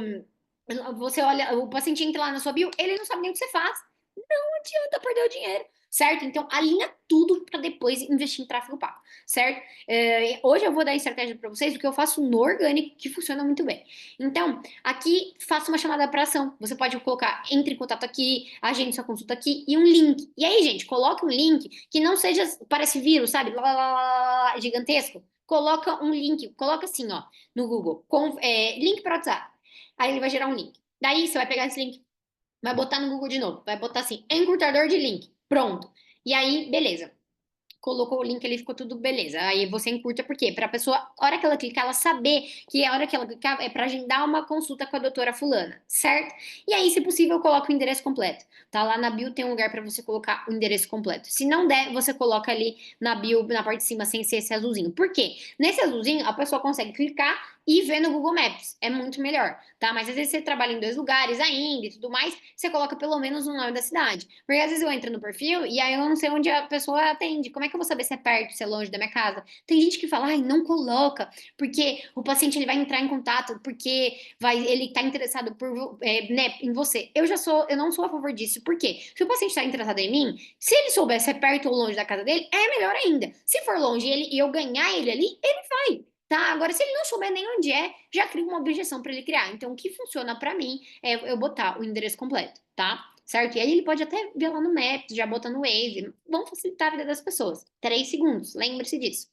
Você olha, o paciente entra lá na sua bio, ele não sabe nem o que você faz. Não adianta perder o dinheiro, certo? Então, alinha tudo para depois investir em tráfego pago, certo? Hoje eu vou dar estratégia para vocês do que eu faço no orgânico, que funciona muito bem. Então, aqui, faça uma chamada para ação. Você pode colocar, entre em contato aqui, agende sua consulta aqui e um link. E aí, gente, coloque um link que não seja, parece vírus, sabe? Lá, lá, lá, lá, gigantesco. Coloca um link, coloca assim, ó, no Google, link para WhatsApp. Aí ele vai gerar um link. Daí você vai pegar esse link, vai botar no Google de novo, vai botar assim, encurtador de link. Pronto. E aí, beleza. Colocou o link ali, ficou tudo beleza. Aí você encurta, por quê? Para a pessoa, a hora que ela clicar, ela saber que a hora que ela clicar é para agendar uma consulta com a doutora fulana, certo? E aí, se possível, coloca o endereço completo. Tá lá na bio, tem um lugar para você colocar o endereço completo. Se não der, você coloca ali na bio, na parte de cima, sem ser esse azulzinho. Por quê? Nesse azulzinho, a pessoa consegue clicar e ver no Google Maps. É muito melhor, tá? Mas às vezes você trabalha em dois lugares ainda e tudo mais, você coloca pelo menos o nome da cidade. Porque às vezes eu entro no perfil e aí eu não sei onde a pessoa atende. Como é que eu vou saber se é perto, se é longe da minha casa? Tem gente que fala, ai, não coloca, porque o paciente ele vai entrar em contato, porque ele tá interessado né, em você. Eu não sou a favor disso. Por quê? Se o paciente está interessado em mim, se ele souber se é perto ou longe da casa dele, é melhor ainda. Se for longe e eu ganhar ele ali, ele vai. Tá? Agora, se ele não souber nem onde é, já cria uma objeção para ele criar. Então, o que funciona para mim é eu botar o endereço completo, tá? Certo? E aí ele pode até ver lá no Maps, já bota no Waze. Vamos facilitar a vida das pessoas. 3 segundos, lembre-se disso.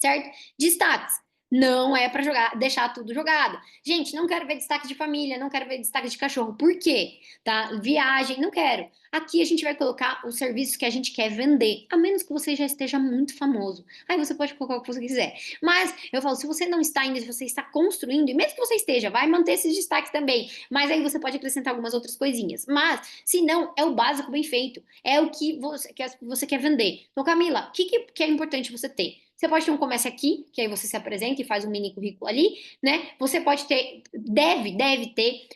Certo? Destaques. Não é para jogar, deixar tudo jogado. Gente, não quero ver destaque de família, não quero ver destaque de cachorro. Por quê? Tá? Viagem, não quero. Aqui a gente vai colocar os serviços que a gente quer vender, a menos que você já esteja muito famoso. Aí você pode colocar o que você quiser. Mas eu falo, se você não está ainda, se você está construindo, e mesmo que você esteja, vai manter esses destaques também. Mas aí você pode acrescentar algumas outras coisinhas. Mas, se não, é o básico bem feito. É o que você quer vender. Então, Camila, o que é importante você ter? Você pode ter um comércio aqui, que aí você se apresenta e faz um mini currículo ali, né? Você pode ter, deve ter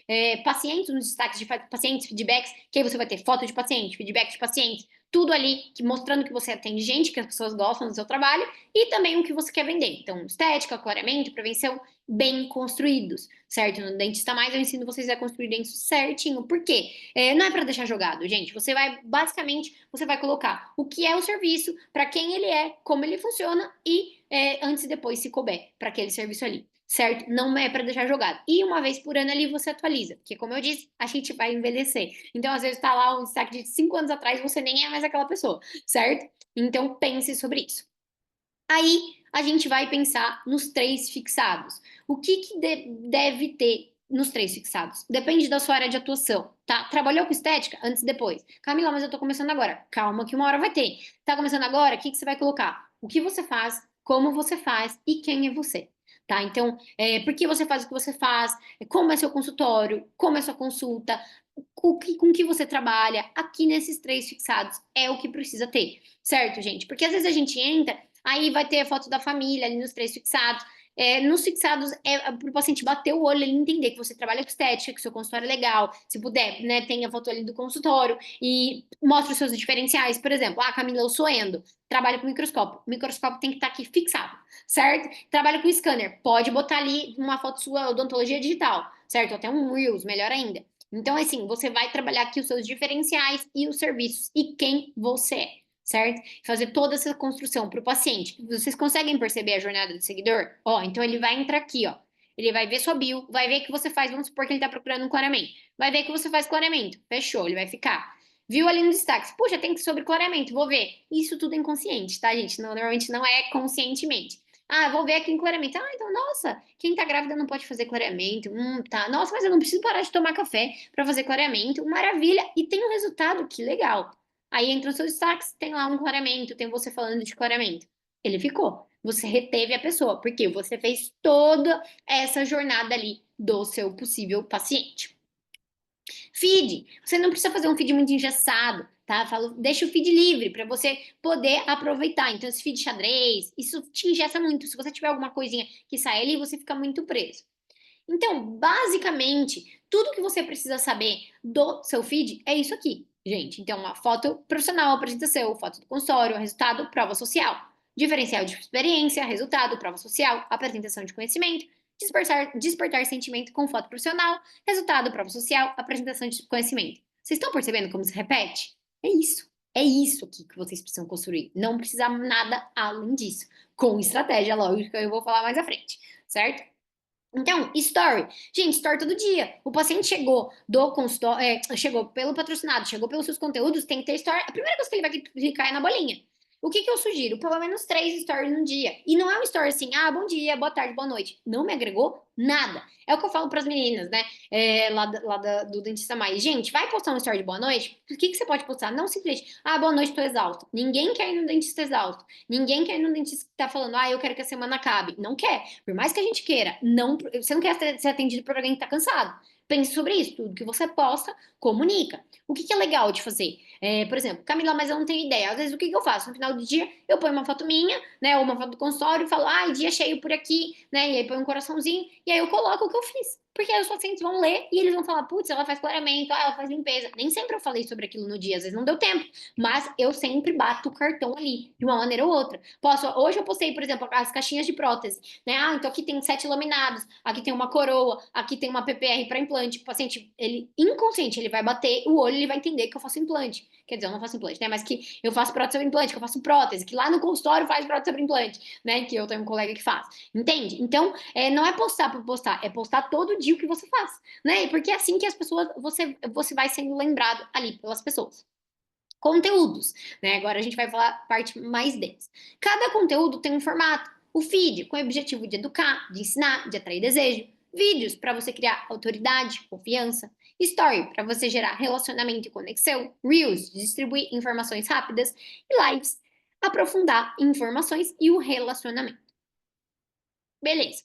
pacientes nos destaques de pacientes, feedbacks, que aí você vai ter foto de paciente, feedback de pacientes, tudo ali mostrando que você atende gente, que as pessoas gostam do seu trabalho e também o que você quer vender. Então, estética, clareamento, prevenção, bem construídos, certo? No Dentista Mais eu ensino vocês a construir dentes certinho. Por quê? Não é para deixar jogado, gente. Você vai, basicamente, você vai colocar o que é o serviço, para quem ele é, como ele funciona e antes e depois, se couber, para aquele serviço ali. Certo? Não é para deixar jogado. E uma vez por ano ali você atualiza. Porque, como eu disse, a gente vai envelhecer. Então, às vezes, tá lá um destaque de 5 anos atrás, você nem é mais aquela pessoa, certo? Então, pense sobre isso. Aí a gente vai pensar nos três fixados. O que deve ter nos três fixados? Depende da sua área de atuação, tá? Trabalhou com estética? Antes e depois. Camila, mas eu tô começando agora. Calma, que uma hora vai ter. Tá começando agora? O que você vai colocar? O que você faz, como você faz e quem é você. Tá? Então, por que você faz o que você faz? Como é seu consultório? Como é sua consulta? Com que você trabalha? Aqui nesses três fixados é o que precisa ter, certo, gente? Porque às vezes a gente entra. Aí vai ter a foto da família ali nos três fixados. Nos fixados, para o paciente bater o olho, ele entender que você trabalha com estética, que o seu consultório é legal. Se puder, né, tem a foto ali do consultório e mostra os seus diferenciais. Por exemplo, Camila, eu sou endo, trabalho com microscópio. O microscópio tem que estar aqui fixado, certo? Trabalha com scanner, pode botar ali uma foto sua, odontologia digital, certo? Até um Reels, melhor ainda. Então, assim, você vai trabalhar aqui os seus diferenciais e os serviços e quem você é, certo? Fazer toda essa construção para o paciente. Vocês conseguem perceber a jornada do seguidor? Ó, então ele vai entrar aqui, ó. Ele vai ver sua bio, vai ver que você faz, vamos supor que ele está procurando um clareamento. Vai ver que você faz clareamento. Fechou, ele vai ficar. Viu ali no destaque? Puxa, tem que sobre clareamento, vou ver. Isso tudo é inconsciente, tá, gente? Normalmente não é conscientemente. Vou ver aqui em clareamento. Então, nossa, quem tá grávida não pode fazer clareamento. Tá. Nossa, mas eu não preciso parar de tomar café para fazer clareamento. Maravilha. E tem um resultado, que legal. Aí entram os seus destaques, tem lá um clareamento, tem você falando de clareamento. Ele ficou. Você reteve a pessoa, porque você fez toda essa jornada ali do seu possível paciente. Feed, você não precisa fazer um feed muito engessado, tá? Falo, deixa o feed livre para você poder aproveitar. Então, esse feed xadrez, isso te engessa muito. Se você tiver alguma coisinha que sai ali, você fica muito preso. Então, basicamente, tudo que você precisa saber do seu feed é isso aqui, gente. Então, uma foto profissional, apresentação, foto do consultório, resultado, prova social. Diferencial de experiência, resultado, prova social, apresentação de conhecimento, despertar sentimento com foto profissional, resultado, prova social, apresentação de conhecimento. Vocês estão percebendo como se repete? É isso. É isso aqui que vocês precisam construir. Não precisa nada além disso. Com estratégia, lógica, eu vou falar mais à frente, certo? Então, story. Gente, story todo dia. O paciente chegou do consultório, chegou pelo patrocinado, chegou pelos seus conteúdos, tem que ter story. A primeira coisa que ele vai clicar é na bolinha. O que eu sugiro? Pelo menos 3 stories no dia. E não é um story assim, bom dia, boa tarde, boa noite. Não me agregou nada. É o que eu falo para as meninas, né? Do Dentista Mais. Gente, vai postar um story de boa noite? O que você pode postar? Não simplesmente, boa noite, tô exausto. Ninguém quer ir no dentista exausto. Ninguém quer ir no dentista que tá falando, eu quero que a semana acabe. Não quer. Por mais que a gente queira, não, você não quer ser atendido por alguém que tá cansado. Pense sobre isso. Tudo que você posta, comunica. O que é legal de fazer? Por exemplo, Camila, mas eu não tenho ideia. Às vezes, o que eu faço? No final do dia, eu ponho uma foto minha, né? Ou uma foto do consultório e falo, dia cheio por aqui, né? E aí põe um coraçãozinho e aí eu coloco o que eu fiz. Porque aí os pacientes vão ler e eles vão falar, putz, ela faz clareamento, ela faz limpeza. Nem sempre eu falei sobre aquilo no dia, às vezes não deu tempo. Mas eu sempre bato o cartão ali, de uma maneira ou outra. Hoje eu postei, por exemplo, as caixinhas de prótese, né? Então aqui tem 7 laminados, aqui tem uma coroa, aqui tem uma PPR para implante. O paciente, ele inconsciente, ele vai bater o olho, ele vai entender que eu faço implante. Quer dizer, eu não faço implante, né? Mas que eu faço prótese sobre implante, que eu faço prótese, que lá no consultório faz prótese sobre implante, né? Que eu tenho um colega que faz. Entende? Então, não é postar por postar, é postar todo dia o que você faz, né? Porque é assim que as pessoas, você vai sendo lembrado ali pelas pessoas. Conteúdos, né? Agora a gente vai falar a parte mais deles. Cada conteúdo tem um formato. O feed, com o objetivo de educar, de ensinar, de atrair desejo. Vídeos, para você criar autoridade, confiança. Story, para você gerar relacionamento e conexão. Reels, distribuir informações rápidas. E lives, aprofundar informações e o relacionamento. Beleza.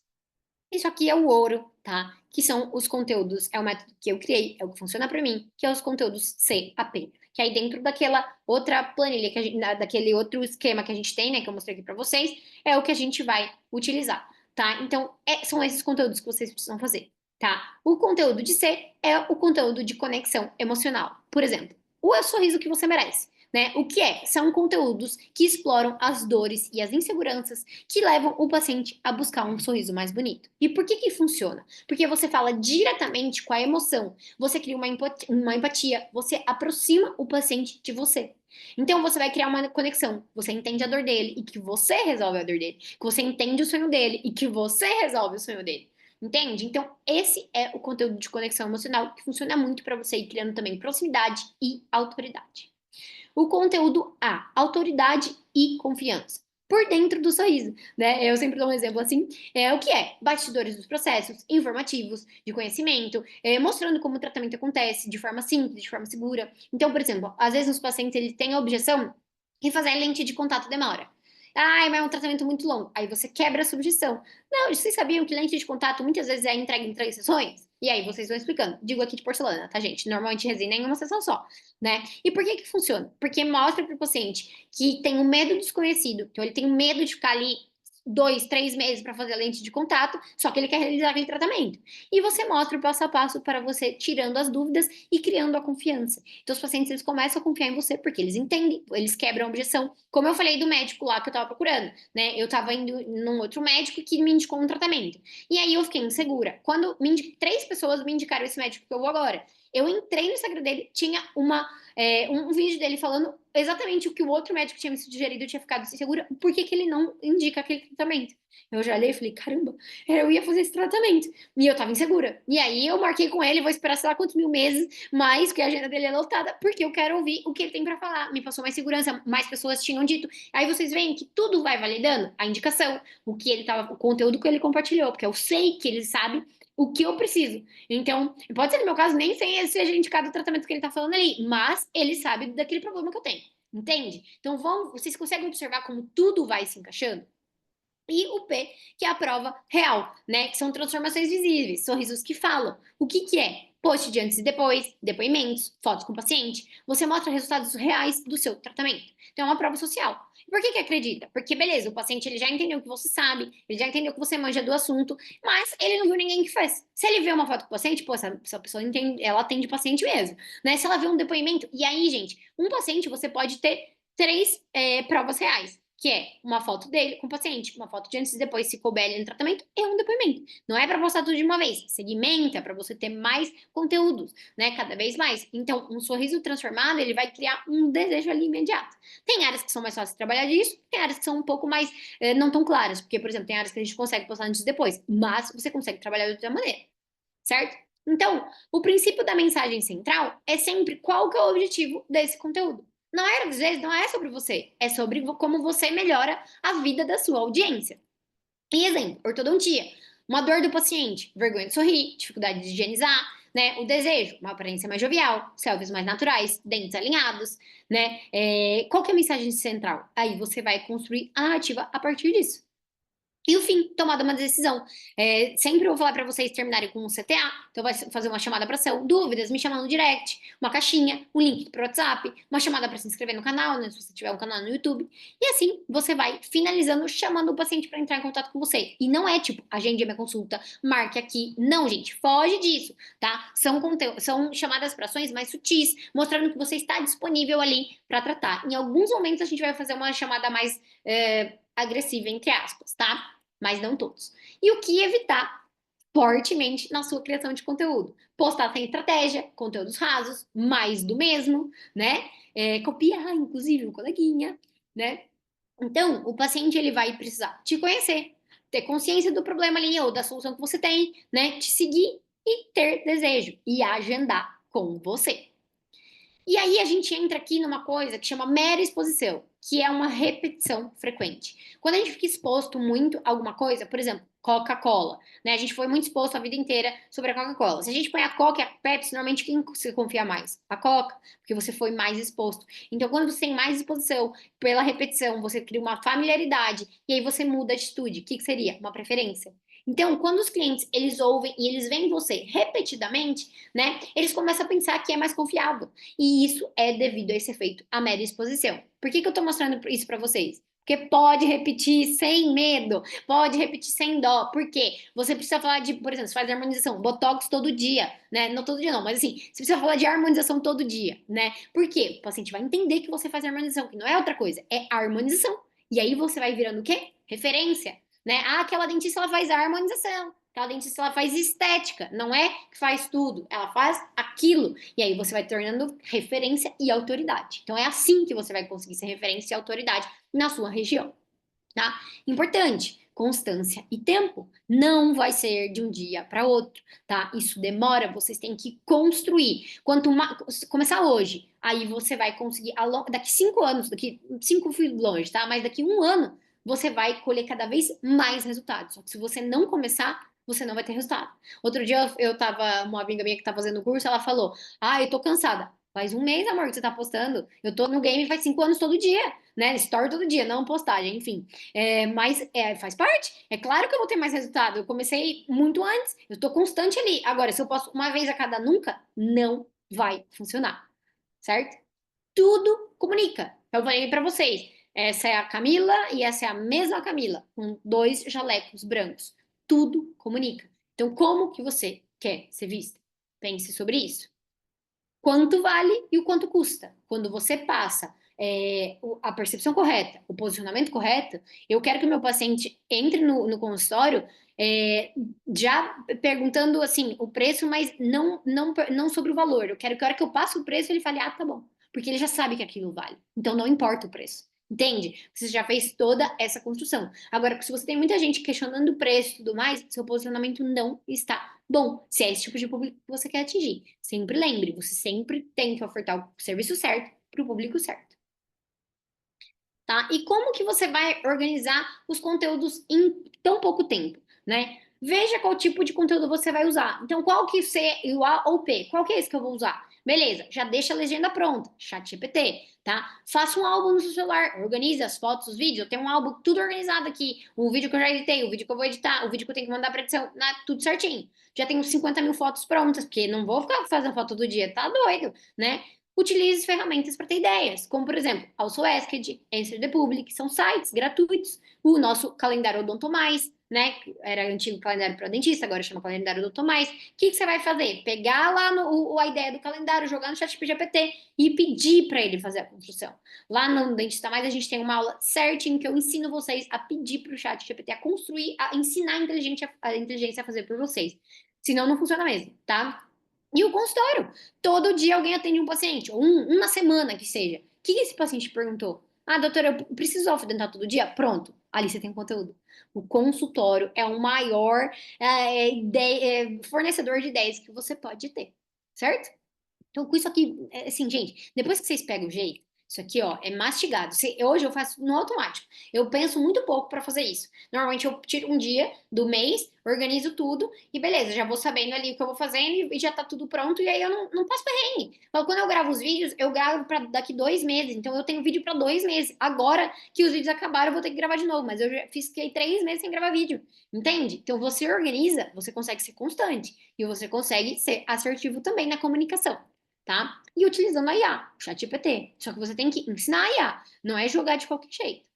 Isso aqui é o ouro, tá? Que são os conteúdos, é o método que eu criei, é o que funciona para mim, que é os conteúdos CAP. Que aí dentro daquela outra planilha, daquele outro esquema que a gente tem, né, que eu mostrei aqui para vocês, é o que a gente vai utilizar, tá? Então, são esses conteúdos que vocês precisam fazer, tá? O conteúdo de C é o conteúdo de conexão emocional. Por exemplo, o sorriso que você merece. Né? O que é? São conteúdos que exploram as dores e as inseguranças que levam o paciente a buscar um sorriso mais bonito. E por que que funciona? Porque você fala diretamente com a emoção, você cria uma empatia, você aproxima o paciente de você. Então você vai criar uma conexão, você entende a dor dele e que você resolve a dor dele, que você entende o sonho dele e que você resolve o sonho dele. Entende? Então, esse é o conteúdo de conexão emocional que funciona muito para você ir criando também proximidade e autoridade. O conteúdo A, autoridade e confiança. Por dentro do sorriso, né? Eu sempre dou um exemplo assim. O que é? Bastidores dos processos, informativos, de conhecimento, mostrando como o tratamento acontece de forma simples, de forma segura. Então, por exemplo, às vezes os pacientes eles têm a objeção que fazer a lente de contato demora. Ai, mas é um tratamento muito longo. Aí você quebra a subjeção. Não, vocês sabiam que lente de contato muitas vezes é entregue em 3 sessões? E aí vocês vão explicando. Digo aqui de porcelana, tá, gente? Normalmente resina é em uma sessão só, né? E por que que funciona? Porque mostra para o paciente que tem um medo desconhecido, então ele tem medo de ficar ali 2, 3 meses para fazer a lente de contato, só que ele quer realizar aquele tratamento. E você mostra o passo a passo para você tirando as dúvidas e criando a confiança. Então os pacientes eles começam a confiar em você porque eles entendem, eles quebram a objeção. Como eu falei do médico lá que eu estava procurando, né? Eu estava indo num outro médico que me indicou um tratamento. E aí eu fiquei insegura. Quando 3 pessoas me indicaram esse médico que eu vou agora, eu entrei no Instagram dele, tinha um vídeo dele falando exatamente o que o outro médico tinha me sugerido, eu tinha ficado insegura, por que que ele não indica aquele tratamento? Eu já olhei e falei, caramba, eu ia fazer esse tratamento. E eu tava insegura. E aí eu marquei com ele, vou esperar sei lá quantos mil meses, mais que a agenda dele é lotada, porque eu quero ouvir o que ele tem para falar. Me passou mais segurança, mais pessoas tinham dito. Aí vocês veem que tudo vai validando a indicação, o conteúdo que ele compartilhou, porque eu sei que ele sabe o que eu preciso. Então, pode ser no meu caso, nem seja indicado o tratamento que ele tá falando ali, mas ele sabe daquele problema que eu tenho. Entende? Então, vocês conseguem observar como tudo vai se encaixando? E o P, que é a prova real, né? Que são transformações visíveis, sorrisos que falam. O que que é? Post de antes e depois, depoimentos, fotos com o paciente. Você mostra resultados reais do seu tratamento. Então, é uma prova social. E por que que acredita? Porque, beleza, o paciente ele já entendeu o que você sabe, ele já entendeu que você manja do assunto, mas ele não viu ninguém que fez. Se ele vê uma foto com o paciente, pô, essa pessoa entende, ela atende paciente mesmo, né? Se ela vê um depoimento, e aí, gente, um paciente você pode ter 3 provas reais que é uma foto dele com o paciente, uma foto de antes e depois, se couber ele no tratamento, é um depoimento. Não é para postar tudo de uma vez, segmenta para você ter mais conteúdos, né? Cada vez mais. Então, um sorriso transformado, ele vai criar um desejo ali imediato. Tem áreas que são mais fáceis de trabalhar disso, tem áreas que são um pouco mais não tão claras, porque, por exemplo, tem áreas que a gente consegue postar antes e depois, mas você consegue trabalhar de outra maneira, certo? Então, o princípio da mensagem central é sempre qual que é o objetivo desse conteúdo. Não é, às vezes, não é sobre você, é sobre como você melhora a vida da sua audiência. Em exemplo, ortodontia, uma dor do paciente, vergonha de sorrir, dificuldade de higienizar, né? O desejo, uma aparência mais jovial, selfies mais naturais, dentes alinhados, né? Qual que é a mensagem central? Aí você vai construir a narrativa a partir disso. E o fim, tomada uma decisão. Sempre eu vou falar para vocês terminarem com um CTA, então vai fazer uma chamada para ação, dúvidas, me chamar no direct, uma caixinha, um link para o WhatsApp, uma chamada para se inscrever no canal, né, se você tiver um canal no YouTube. E assim você vai finalizando, chamando o paciente para entrar em contato com você. E não é tipo, agende a minha consulta, marque aqui. Não, gente, foge disso, tá? São chamadas para ações mais sutis, mostrando que você está disponível ali para tratar. Em alguns momentos a gente vai fazer uma chamada mais agressiva, entre aspas, tá? Mas não todos. E o que evitar fortemente na sua criação de conteúdo? Postar sem estratégia, conteúdos rasos, mais do mesmo, né? Copiar, inclusive, um coleguinha, né? Então, o paciente ele vai precisar te conhecer, ter consciência do problema ali ou da solução que você tem, né? Te seguir e ter desejo e agendar com você. E aí a gente entra aqui numa coisa que chama mera exposição, que é uma repetição frequente. Quando a gente fica exposto muito a alguma coisa, por exemplo, Coca-Cola, né? A gente foi muito exposto a vida inteira sobre a Coca-Cola. Se a gente põe a Coca e a Pepsi, normalmente quem você confia mais? A Coca, porque você foi mais exposto. Então, quando você tem mais exposição pela repetição, você cria uma familiaridade e aí você muda a atitude. O que seria? Uma preferência. Então, quando os clientes eles ouvem e eles veem você repetidamente, né? Eles começam a pensar que é mais confiável. E isso é devido a esse efeito, a mera exposição. Por que eu tô mostrando isso para vocês? Porque pode repetir sem medo, pode repetir sem dó. Por quê? Você precisa falar de, por exemplo, você faz harmonização, botox todo dia, né? Não todo dia não, mas assim, você precisa falar de harmonização todo dia, né? Por quê? O paciente vai entender que você faz harmonização, que não é outra coisa, é harmonização. E aí você vai virando o quê? Referência, né? Ah, aquela dentista ela faz a harmonização. Aquela dentista ela faz estética, não é que faz tudo, ela faz aquilo. E aí você vai tornando referência e autoridade. Então é assim que você vai conseguir ser referência e autoridade na sua região, tá? Importante, constância e tempo. Não vai ser de um dia para outro, tá? Isso demora, vocês têm que construir. Quanto mais começar hoje, aí você vai conseguir daqui 5 anos, daqui 5 fui longe, tá? Mas daqui 1 ano você vai colher cada vez mais resultados. Só que se você não começar, você não vai ter resultado. Outro dia eu tava, uma amiga minha que tá fazendo o curso, ela falou: Ah, eu tô cansada. Faz 1 mês, amor, que você tá postando. Eu tô no game faz 5 anos todo dia, né? Story todo dia, não postagem, enfim. Mas faz parte. É claro que eu vou ter mais resultado. Eu comecei muito antes, eu tô constante ali. Agora, se eu posto uma vez a cada nunca, não vai funcionar, certo? Tudo comunica. Eu falei pra vocês. Essa é a Camila e essa é a mesma Camila, com 2 jalecos brancos. Tudo comunica. Então, como que você quer ser vista? Pense sobre isso. Quanto vale e o quanto custa? Quando você passa a percepção correta, o posicionamento correto, eu quero que o meu paciente entre no consultório é, já perguntando assim o preço, mas não sobre o valor. Eu quero que a hora que eu passo o preço ele fale, ah, tá bom, porque ele já sabe que aquilo vale. Então não importa o preço. Entende? Você já fez toda essa construção. Agora, se você tem muita gente questionando o preço e tudo mais, seu posicionamento não está bom. Se é esse tipo de público que você quer atingir. Sempre lembre, você sempre tem que ofertar o serviço certo para o público certo. Tá? E como que você vai organizar os conteúdos em tão pouco tempo, né? Veja qual tipo de conteúdo você vai usar. Então, qual que C, o A ou P? Qual que é esse que eu vou usar? Beleza, já deixa a legenda pronta, ChatGPT, tá? Faça um álbum no seu celular, organize as fotos, os vídeos. Eu tenho um álbum tudo organizado aqui. O vídeo que eu já editei, o vídeo que eu vou editar, o vídeo que eu tenho que mandar para edição, tudo certinho. Já tenho 50 mil fotos prontas, porque não vou ficar fazendo foto todo dia, tá doido, né? Utilize ferramentas para ter ideias, como por exemplo, AlsoEsked, Answer the Public, são sites gratuitos. O nosso calendário Odontomais, né? Era antigo calendário para dentista, agora chama calendário Odontomais. O que você vai fazer? Pegar lá a ideia do calendário, jogar no chat GPT e pedir para ele fazer a construção. Lá no Dentista Mais a gente tem uma aula certinho que eu ensino vocês a pedir para o chat GPT a construir, a ensinar a inteligência a fazer por vocês. Senão não funciona mesmo, tá? E o consultório. Todo dia alguém atende um paciente, ou uma semana que seja. O que esse paciente perguntou? Ah, doutora, eu preciso alfidentar todo dia? Pronto, ali você tem conteúdo. O consultório é o maior fornecedor de ideias que você pode ter, certo? Então, com isso aqui, assim, gente, depois que vocês pegam o jeito, isso aqui, ó, é mastigado. Hoje eu faço no automático. Eu penso muito pouco para fazer isso. Normalmente eu tiro um dia do mês, organizo tudo e beleza, já vou sabendo ali o que eu vou fazendo e já tá tudo pronto e aí eu não passo perrengue. Então, quando eu gravo os vídeos, eu gravo para daqui 2 meses. Então, eu tenho vídeo para 2 meses. Agora que os vídeos acabaram, eu vou ter que gravar de novo, mas eu já fiquei 3 meses sem gravar vídeo. Entende? Então, você organiza, você consegue ser constante e você consegue ser assertivo também na comunicação, tá? E utilizando a IA, o ChatGPT. Só que você tem que ensinar a IA, não é jogar de qualquer jeito.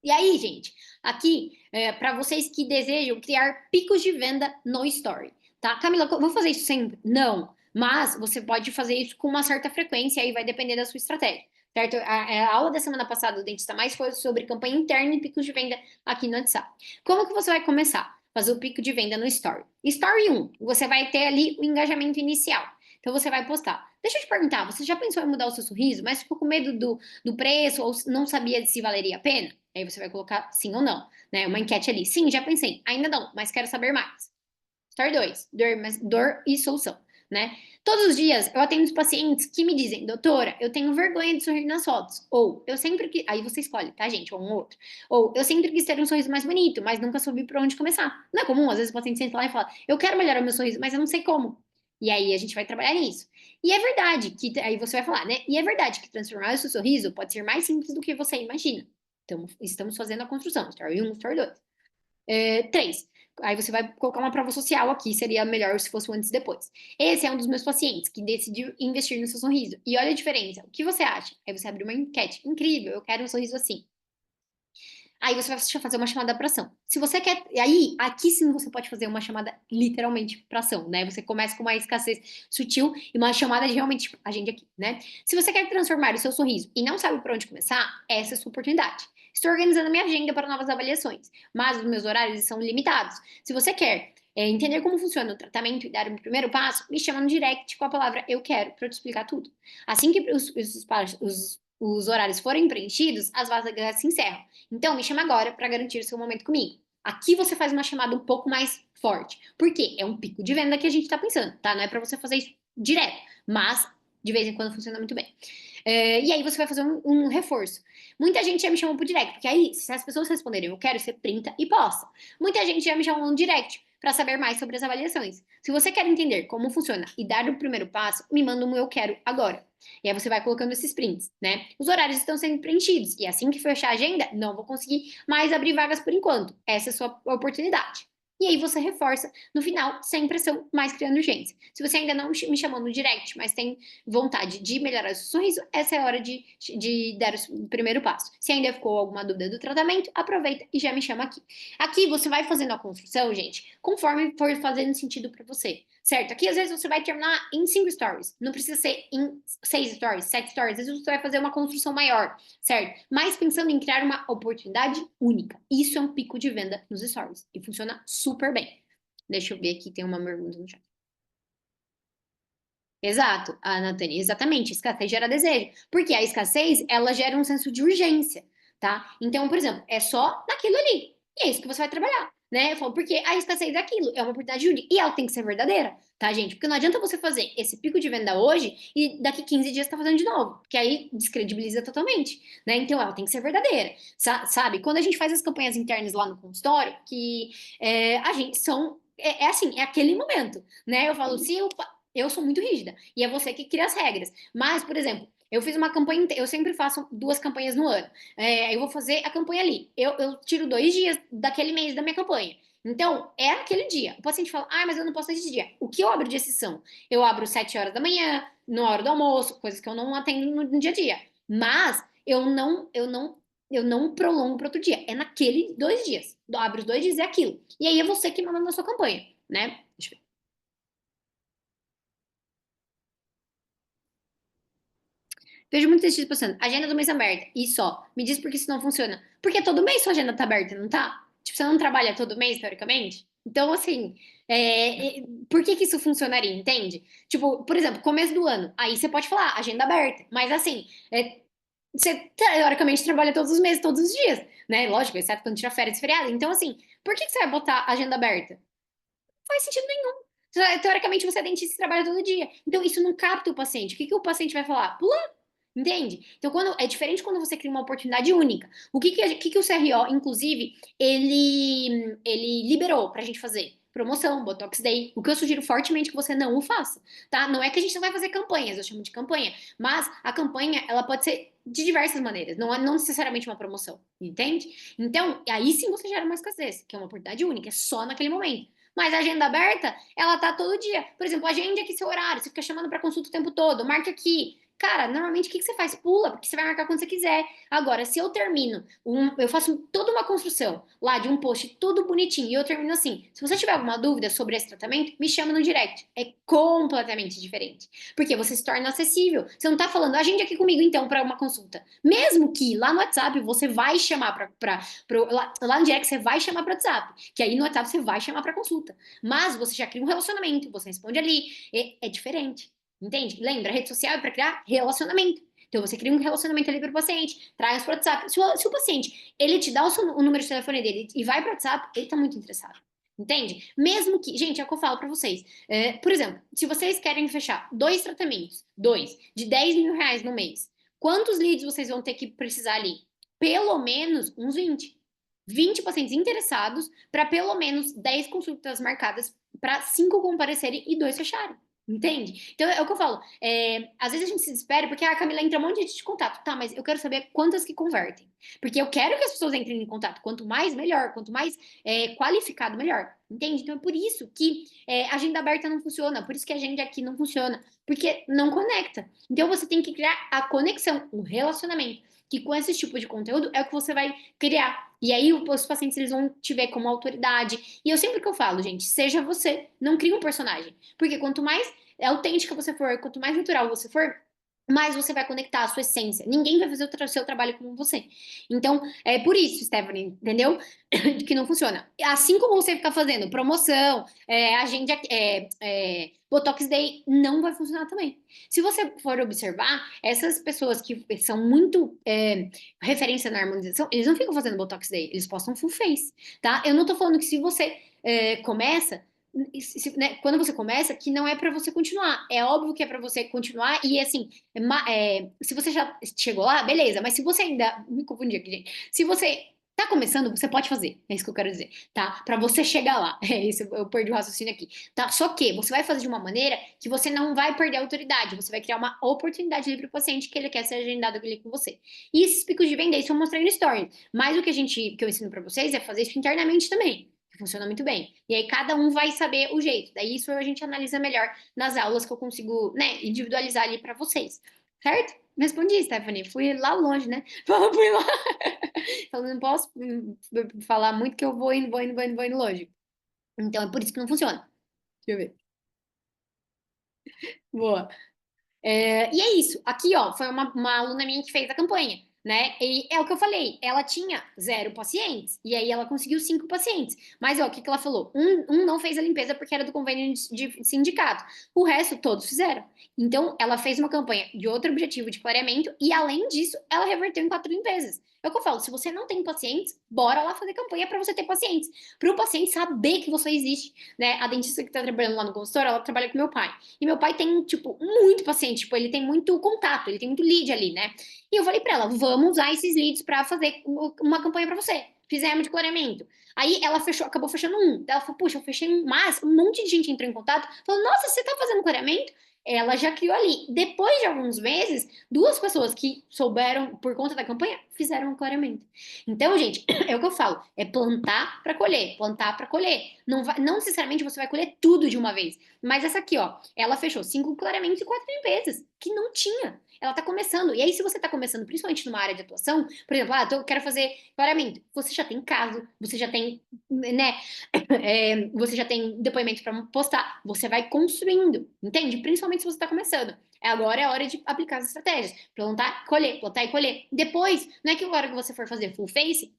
E aí, gente, aqui, para vocês que desejam criar picos de venda no Story, tá? Camila, vou fazer isso sempre? Não, mas você pode fazer isso com uma certa frequência, aí vai depender da sua estratégia, certo? A aula da semana passada do Dentista Mais foi sobre campanha interna e picos de venda aqui no WhatsApp. Como que você vai começar? Fazer o pico de venda no Story. Story 1, você vai ter ali o engajamento inicial. Então você vai postar. Deixa eu te perguntar, você já pensou em mudar o seu sorriso, mas ficou com medo do preço ou não sabia se valeria a pena? Aí você vai colocar sim ou não, né? Uma enquete ali. Sim, já pensei. Ainda não, mas quero saber mais. Story 2, dor e solução. né? Todos os dias eu atendo os pacientes que me dizem, doutora, eu tenho vergonha de sorrir nas fotos. Ou eu sempre que. Aí você escolhe, tá, gente? Ou um outro. Ou eu sempre quis ter um sorriso mais bonito, mas nunca soube por onde começar. Não é comum, às vezes o paciente senta lá e fala, eu quero melhorar meu sorriso, mas eu não sei como. E aí a gente vai trabalhar nisso. E é verdade que. Aí você vai falar, né? E é verdade que transformar o seu sorriso pode ser mais simples do que você imagina. Então, estamos fazendo a construção, story 1, story 2. 3. Aí você vai colocar uma prova social aqui, seria melhor se fosse um antes e depois. Esse é um dos meus pacientes que decidiu investir no seu sorriso. E olha a diferença. O que você acha? Aí você abre uma enquete. Incrível, eu quero um sorriso assim. Aí você vai fazer uma chamada para ação. Se você quer. Aí, aqui sim você pode fazer uma chamada literalmente para ação, né? Você começa com uma escassez sutil e uma chamada de realmente, tipo, agende aqui, né? Se você quer transformar o seu sorriso e não sabe por onde começar, essa é a sua oportunidade. Estou organizando minha agenda para novas avaliações, mas os meus horários são limitados. Se você quer entender como funciona o tratamento e dar o primeiro passo, me chama no direct com a palavra eu quero para eu te explicar tudo. Assim que os horários forem preenchidos, as vagas se encerram. Então, me chama agora para garantir o seu momento comigo. Aqui você faz uma chamada um pouco mais forte. Por quê? É um pico de venda que a gente está pensando, tá? Não é para você fazer isso direto, mas de vez em quando funciona muito bem. E aí você vai fazer um reforço. Muita gente já me chamou pro direct, porque aí, se as pessoas responderem eu quero, você printa e posta. Muita gente já me chamou no direct para saber mais sobre as avaliações. Se você quer entender como funciona e dar o primeiro passo, me manda um eu quero agora. E aí você vai colocando esses prints, né? Os horários estão sendo preenchidos e assim que fechar a agenda, não vou conseguir mais abrir vagas por enquanto. Essa é a sua oportunidade. E aí você reforça no final, sem pressão, mas criando urgência. Se você ainda não me chamou no direct, mas tem vontade de melhorar o seu sorriso, essa é a hora de dar o primeiro passo. Se ainda ficou alguma dúvida do tratamento, aproveita e já me chama aqui. Aqui você vai fazendo a construção, gente, conforme for fazendo sentido para você, certo? Aqui às vezes você vai terminar em 5 stories, não precisa ser em 6 stories, 7 stories, às vezes você vai fazer uma construção maior, certo? Mas pensando em criar uma oportunidade única. Isso é um pico de venda nos stories e funciona super bem. Deixa eu ver aqui, tem uma pergunta no chat. Exato, a Nathalie, exatamente, escassez gera desejo, porque a escassez, ela gera um senso de urgência, tá? Então, por exemplo, é só naquilo ali, e é isso que você vai trabalhar, né? Eu falo, porque a escassez é aquilo, é uma oportunidade única, e ela tem que ser verdadeira, tá, gente? Porque não adianta você fazer esse pico de venda hoje e daqui 15 dias tá fazendo de novo, porque aí descredibiliza totalmente, né? Então, ela tem que ser verdadeira, sabe? Quando a gente faz as campanhas internas lá no consultório, que a gente são, é assim, é aquele momento, né? Eu falo, se eu sou muito rígida. E é você que cria as regras. Mas, por exemplo, eu fiz uma campanha, eu sempre faço 2 campanhas no ano. Eu vou fazer a campanha ali. Eu tiro 2 dias daquele mês da minha campanha. Então, é aquele dia. O paciente fala, mas eu não posso esse dia. O que eu abro de exceção? Eu abro 7 horas da manhã, na hora do almoço, coisas que eu não atendo no dia a dia. Mas eu não prolongo para outro dia. É naquele 2 dias. Eu abro os 2 dias é aquilo. E aí é você que manda na sua campanha, né? Deixa eu ver. Vejo muita gente postando, agenda do mês aberta, e só. Me diz por que isso não funciona. Porque todo mês sua agenda tá aberta, não tá? Tipo, você não trabalha todo mês, teoricamente? Então, assim, por que que isso funcionaria, entende? Tipo, por exemplo, começo do ano, aí você pode falar, agenda aberta. Mas, assim, você teoricamente trabalha todos os meses, todos os dias, né? Lógico, exceto quando tira férias e feriado. Então, assim, por que que você vai botar agenda aberta? Não faz sentido nenhum. Teoricamente, você é dentista e trabalha todo dia. Então, isso não capta o paciente. O que que o paciente vai falar? Pula. Entende? Então, quando é diferente quando você cria uma oportunidade única. O que o CRO, inclusive, ele liberou pra gente fazer? Promoção, Botox Day. O que eu sugiro fortemente que você não o faça, tá? Não é que a gente não vai fazer campanhas, eu chamo de campanha, mas a campanha, ela pode ser de diversas maneiras, não necessariamente uma promoção, entende? Então, aí sim você gera uma escassez, que é uma oportunidade única, é só naquele momento. Mas a agenda aberta, ela tá todo dia. Por exemplo, agende aqui seu horário, você fica chamando para consulta o tempo todo, marque aqui. Cara, normalmente o que que você faz? Pula, porque você vai marcar quando você quiser. Agora, se eu termino, eu faço toda uma construção lá de um post tudo bonitinho e eu termino assim. Se você tiver alguma dúvida sobre esse tratamento, me chama no direct. É completamente diferente. Porque você se torna acessível. Você não tá falando, agende aqui comigo então para uma consulta. Mesmo que lá no WhatsApp você vai chamar lá no direct você vai chamar para WhatsApp. Que aí no WhatsApp você vai chamar para consulta. Mas você já cria um relacionamento, você responde ali. É diferente. Entende? Lembra, a rede social é para criar relacionamento. Então você cria um relacionamento ali para o paciente, traz para o WhatsApp. Se o paciente ele te dá o número de telefone dele e vai para o WhatsApp, ele está muito interessado. Entende? Mesmo que, gente, é o que eu falo pra vocês. Por exemplo, se vocês querem fechar dois tratamentos, dois, de R$ 10.000 no mês, quantos leads vocês vão ter que precisar ali? Pelo menos uns 20. 20 pacientes interessados para pelo menos 10 consultas marcadas para 5 comparecerem e 2 fecharem. Entende? Então é o que eu falo. Às vezes a gente se desespera porque a Camila entra um monte de gente de contato. Tá, mas eu quero saber quantas que convertem. Porque eu quero que as pessoas entrem em contato. Quanto mais, melhor. Quanto mais qualificado, melhor. Entende? Então é por isso que agenda aberta não funciona. Por isso que a agenda aqui não funciona. Porque não conecta. Então você tem que criar a conexão, o relacionamento. Que com esse tipo de conteúdo é o que você vai criar. E aí os pacientes eles vão te ver como autoridade. E eu sempre que eu falo, gente, seja você, não crie um personagem. Porque quanto mais autêntica você for, quanto mais natural você for, mais você vai conectar a sua essência. Ninguém vai fazer o seu trabalho como você. Então, é por isso, Stephanie, entendeu? Que não funciona. Assim como você ficar fazendo promoção, agenda, Botox Day, não vai funcionar também. Se você for observar, essas pessoas que são muito referência na harmonização, eles não ficam fazendo Botox Day, eles postam full face, tá? Eu não tô falando que se você começa, né, quando você começa, que não é para você continuar. É óbvio que é para você continuar e assim, se você já chegou lá, beleza. Mas se você ainda me confundi aqui, gente. Se você tá começando, você pode fazer. É isso que eu quero dizer, tá? Para você chegar lá. É isso, eu perdi o raciocínio aqui, tá? Só que você vai fazer de uma maneira que você não vai perder a autoridade. Você vai criar uma oportunidade ali para o paciente que ele quer ser agendado ali com você. E esses picos de venda, isso eu mostrei no story. Mas o que que eu ensino para vocês é fazer isso internamente também. Funciona muito bem. E aí cada um vai saber o jeito. Daí isso a gente analisa melhor nas aulas que eu consigo, né, individualizar ali para vocês. Certo? Respondi, Stephanie. Fui lá longe, né? Fui lá. Falando, não posso falar muito que eu vou indo, vou indo, vou indo, vou indo longe. Então é por isso que não funciona. Deixa eu ver. Boa. E é isso. Aqui, ó, foi uma aluna minha que fez a campanha, né? E é o que eu falei. Ela tinha 0 pacientes. E aí ela conseguiu 5 pacientes. Mas, ó, o que que ela falou? Um não fez a limpeza porque era do convênio de sindicato. O resto, todos fizeram. Então, ela fez uma campanha de outro objetivo de clareamento. E, além disso, ela reverteu em 4 limpezas. É o que eu falo. Se você não tem pacientes, bora lá fazer campanha para você ter pacientes. Para o paciente saber que você existe, né? A dentista que tá trabalhando lá no consultório, ela trabalha com meu pai. E meu pai tem, tipo, muito paciente, tipo, ele tem muito contato, ele tem muito lead ali, né? E eu falei pra ela, vamos usar esses leads pra fazer uma campanha pra você. Fizemos de clareamento. Aí ela fechou, acabou fechando um. Ela falou, puxa, eu fechei um, mas um monte de gente entrou em contato. Falou, nossa, você tá fazendo clareamento? Ela já criou ali. Depois de alguns meses, 2 pessoas que souberam por conta da campanha fizeram um clareamento. Então, gente, é o que eu falo: é plantar para colher, plantar para colher. Não necessariamente você vai colher tudo de uma vez. Mas essa aqui, ó, ela fechou 5 clareamentos e 4 limpezas, que não tinha. Ela tá começando. E aí, se você tá começando, principalmente numa área de atuação, por exemplo, eu quero fazer clareamento. Você já tem caso, você já tem, né, você já tem depoimento para postar. Você vai construindo, entende? Principalmente se você tá começando. Agora é a hora de aplicar as estratégias. Plantar e colher. Depois, não é que agora que você for fazer full face,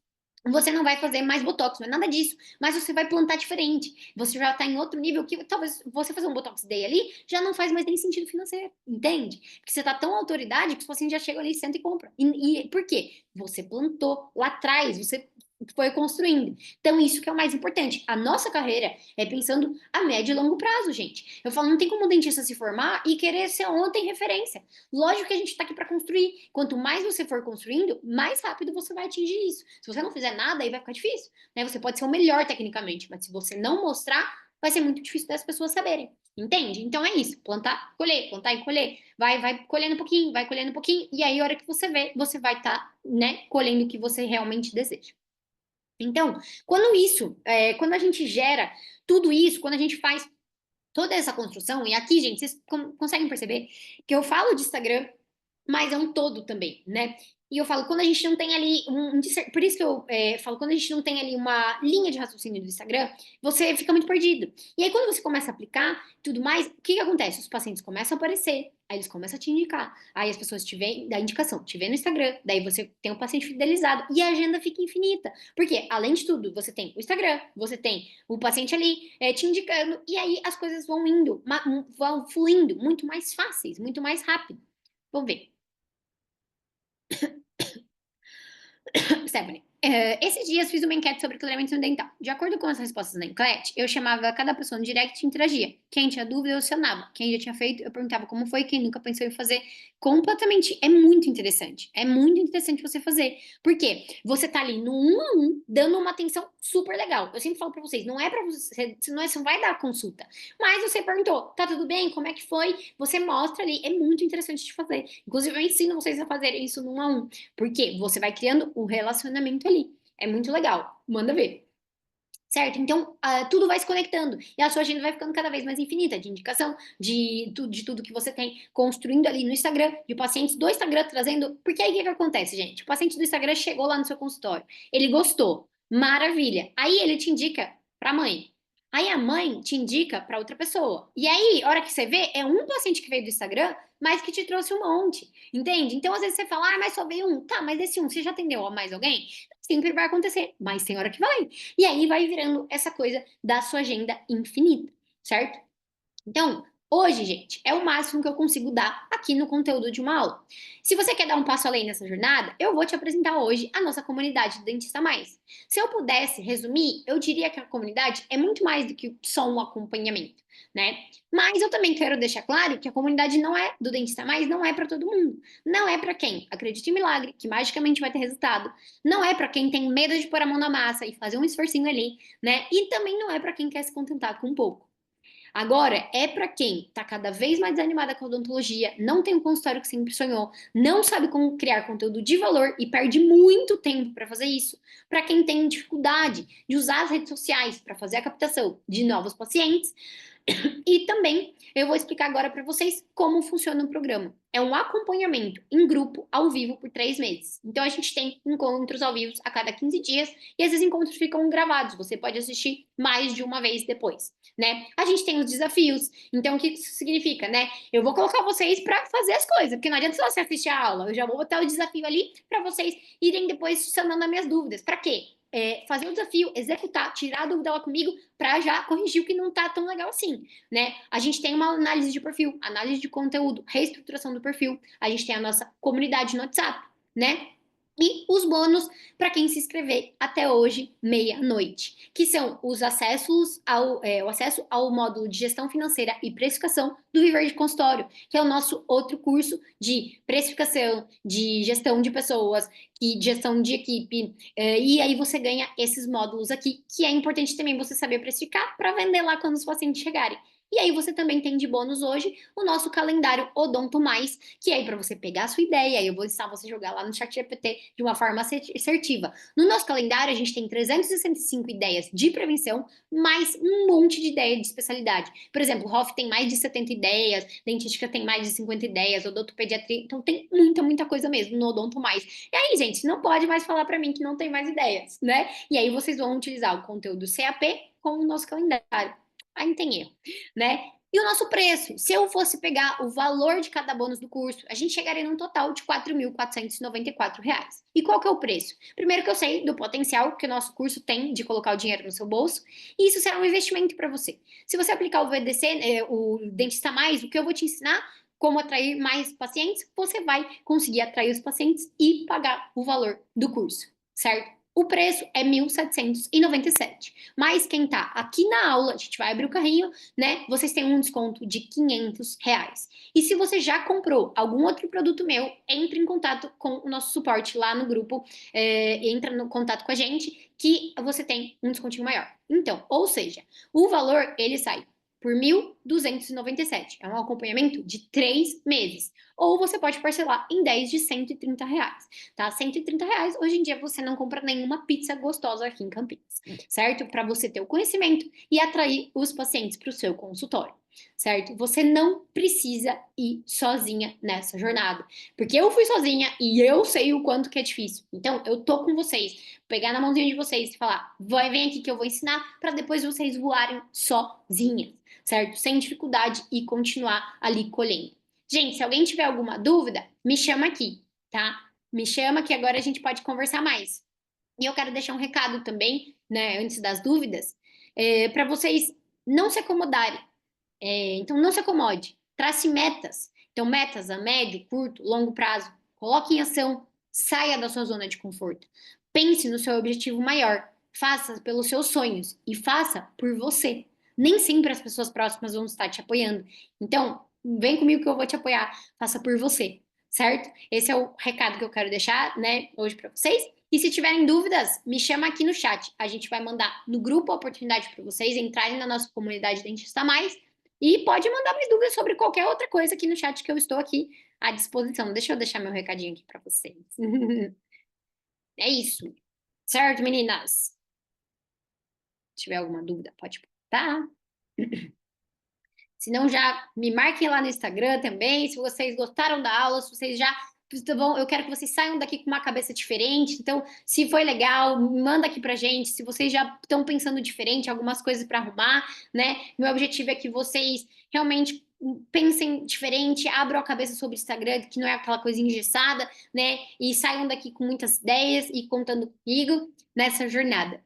você não vai fazer mais botox, não é nada disso. Mas você vai plantar diferente. Você já tá em outro nível que talvez você fazer um botox day ali já não faz mais nem sentido financeiro, entende? Porque você tá tão autoridade que os pacientes já chegam ali, senta e compra. E por quê? Você plantou lá atrás, você foi construindo. Então, isso que é o mais importante. A nossa carreira é pensando a médio e longo prazo, gente. Eu falo, não tem como o dentista se formar e querer ser ontem referência. Lógico que a gente está aqui para construir. Quanto mais você for construindo, mais rápido você vai atingir isso. Se você não fizer nada, aí vai ficar difícil, né? Você pode ser o melhor tecnicamente, mas se você não mostrar, vai ser muito difícil das pessoas saberem. Entende? Então é isso, plantar e colher. Vai colhendo um pouquinho, vai colhendo um pouquinho, e aí a hora que você vê, você vai estar, né, colhendo o que você realmente deseja. Então, quando a gente gera tudo isso, quando a gente faz toda essa construção, e aqui, gente, vocês conseguem perceber que eu falo de Instagram, mas é um todo também, né? E eu falo, quando a gente não tem ali por isso que eu falo, quando a gente não tem ali uma linha de raciocínio do Instagram, você fica muito perdido. E aí, quando você começa a aplicar tudo mais, o que que acontece? Os pacientes começam a aparecer, aí eles começam a te indicar, aí as pessoas te veem, da indicação, te veem no Instagram, daí você tem um paciente fidelizado e a agenda fica infinita. Porque, além de tudo, você tem o Instagram, você tem o paciente ali te indicando, e aí as coisas vão indo, vão fluindo muito mais fáceis, muito mais rápido. Vamos ver. Stephanie. Esses dias fiz uma enquete sobre clareamento dental. De acordo com as respostas da enquete, eu chamava cada pessoa no direct e interagia. Quem tinha dúvida, eu acionava. Quem já tinha feito, eu perguntava como foi. Quem nunca pensou em fazer, completamente. É muito interessante. É muito interessante você fazer. Por quê? Você tá ali no 1 a 1, dando uma atenção super legal. Eu sempre falo pra vocês, não é pra você, você não vai dar consulta. Mas você perguntou, tá tudo bem? Como é que foi? Você mostra ali, é muito interessante de fazer. Inclusive, eu ensino vocês a fazerem isso no 1 a 1. Porque você vai criando um relacionamento ali. É muito legal. Manda ver. Certo? Então, tudo vai se conectando e a sua agenda vai ficando cada vez mais infinita de indicação, de tudo que você tem construindo ali no Instagram, de pacientes do Instagram trazendo. Porque aí o que acontece, gente? O paciente do Instagram chegou lá no seu consultório, ele gostou, maravilha. Aí ele te indica para a mãe. Aí a mãe te indica para outra pessoa. E aí, a hora que você vê, é um paciente que veio do Instagram, mas que te trouxe um monte. Entende? Então, às vezes você fala, mas só veio um. Tá, mas esse um, você já atendeu a mais alguém? Sempre vai acontecer, mas tem hora que vai. E aí vai virando essa coisa da sua agenda infinita, certo? Então, hoje, gente, é o máximo que eu consigo dar aqui no conteúdo de uma aula. Se você quer dar um passo além nessa jornada, eu vou te apresentar hoje a nossa comunidade do Dentista Mais. Se eu pudesse resumir, eu diria que a comunidade é muito mais do que só um acompanhamento, né? Mas eu também quero deixar claro que a comunidade não é do Dentista Mais, não é para todo mundo. Não é para quem acredita em milagre, que magicamente vai ter resultado. Não é para quem tem medo de pôr a mão na massa e fazer um esforcinho ali, né? E também não é para quem quer se contentar com um pouco. Agora, é para quem está cada vez mais desanimada com a odontologia, não tem um consultório que sempre sonhou, não sabe como criar conteúdo de valor e perde muito tempo para fazer isso. Para quem tem dificuldade de usar as redes sociais para fazer a captação de novos pacientes, e também eu vou explicar agora para vocês como funciona o programa. É um acompanhamento em grupo, ao vivo, por 3 meses. Então a gente tem encontros ao vivo a cada 15 dias e esses encontros ficam gravados. Você pode assistir mais de uma vez depois, né? A gente tem os desafios. Então o que isso significa, né? Eu vou colocar vocês para fazer as coisas, porque não adianta só você assistir a aula. Eu já vou botar o desafio ali para vocês irem depois sanando as minhas dúvidas. Para quê? Fazer o desafio, executar, tirar a dúvida lá comigo para já corrigir o que não tá tão legal assim, né? A gente tem uma análise de perfil, análise de conteúdo, reestruturação do perfil, a gente tem a nossa comunidade no WhatsApp, né? E os bônus para quem se inscrever até hoje, meia-noite, que são os acessos o acesso ao módulo de gestão financeira e precificação do Viver de Consultório, que é o nosso outro curso de precificação, de gestão de pessoas, de gestão de equipe, e aí você ganha esses módulos aqui, que é importante também você saber precificar para vender lá quando os pacientes chegarem. E aí você também tem de bônus hoje o nosso calendário Odonto Mais, que é aí para você pegar a sua ideia, eu vou ensinar você a jogar lá no chat GPT de uma forma assertiva. No nosso calendário, a gente tem 365 ideias de prevenção, mais um monte de ideia de especialidade. Por exemplo, o Hoff tem mais de 70 ideias, dentística tem mais de 50 ideias, odontopediatria, então tem muita, muita coisa mesmo no Odonto Mais. E aí, gente, não pode mais falar para mim que não tem mais ideias, né? E aí vocês vão utilizar o conteúdo CAP com o nosso calendário. Aí não tem erro, né? E o nosso preço, se eu fosse pegar o valor de cada bônus do curso, a gente chegaria num total de R$ 4.494. E qual que é o preço? Primeiro que eu sei do potencial que o nosso curso tem de colocar o dinheiro no seu bolso, e isso será um investimento para você. Se você aplicar o VDC, o Dentista Mais, o que eu vou te ensinar, como atrair mais pacientes, você vai conseguir atrair os pacientes e pagar o valor do curso, certo? O preço é 1.797. Mas quem tá aqui na aula, a gente vai abrir o carrinho, né? Vocês têm um desconto de R$ 500. E se você já comprou algum outro produto meu, entre em contato com o nosso suporte lá no grupo, entra no contato com a gente, que você tem um descontinho maior. Então, ou seja, o valor ele sai por 1.297. É um acompanhamento de 3 meses. Ou você pode parcelar em 10 de R$ 130, tá? R$ 130, hoje em dia você não compra nenhuma pizza gostosa aqui em Campinas, certo? Para você ter o conhecimento e atrair os pacientes para o seu consultório, certo? Você não precisa ir sozinha nessa jornada, porque eu fui sozinha e eu sei o quanto que é difícil. Então, eu tô com vocês, pegar na mãozinha de vocês e falar, vem aqui que eu vou ensinar para depois vocês voarem sozinhas, certo? Sem dificuldade e continuar ali colhendo. Gente, se alguém tiver alguma dúvida, me chama aqui, tá? Me chama que agora a gente pode conversar mais. E eu quero deixar um recado também, né, antes das dúvidas, para vocês não se acomodarem. Então, não se acomode. Trace metas. Então, metas a médio, curto, longo prazo. Coloque em ação. Saia da sua zona de conforto. pense no seu objetivo maior. Faça pelos seus sonhos e faça por você. Nem sempre as pessoas próximas vão estar te apoiando. Então, vem comigo que eu vou te apoiar. Faça por você, certo? Esse é o recado que eu quero deixar, né, hoje para vocês. E se tiverem dúvidas, me chama aqui no chat. A gente vai mandar no grupo a oportunidade para vocês entrarem na nossa comunidade Dentista Mais e pode mandar mais dúvidas sobre qualquer outra coisa aqui no chat que eu estou aqui à disposição. Deixa eu deixar meu recadinho aqui para vocês. É isso. Certo, meninas? Se tiver alguma dúvida, pode perguntar. Se não, já me marquem lá no Instagram também. Se vocês gostaram da aula, se vocês já. Tá bom, eu quero que vocês saiam daqui com uma cabeça diferente. Então, se foi legal, manda aqui pra gente. Se vocês já estão pensando diferente, algumas coisas para arrumar, né? Meu objetivo é que vocês realmente pensem diferente, abram a cabeça sobre o Instagram, que não é aquela coisa engessada, né? E saiam daqui com muitas ideias e contando comigo nessa jornada.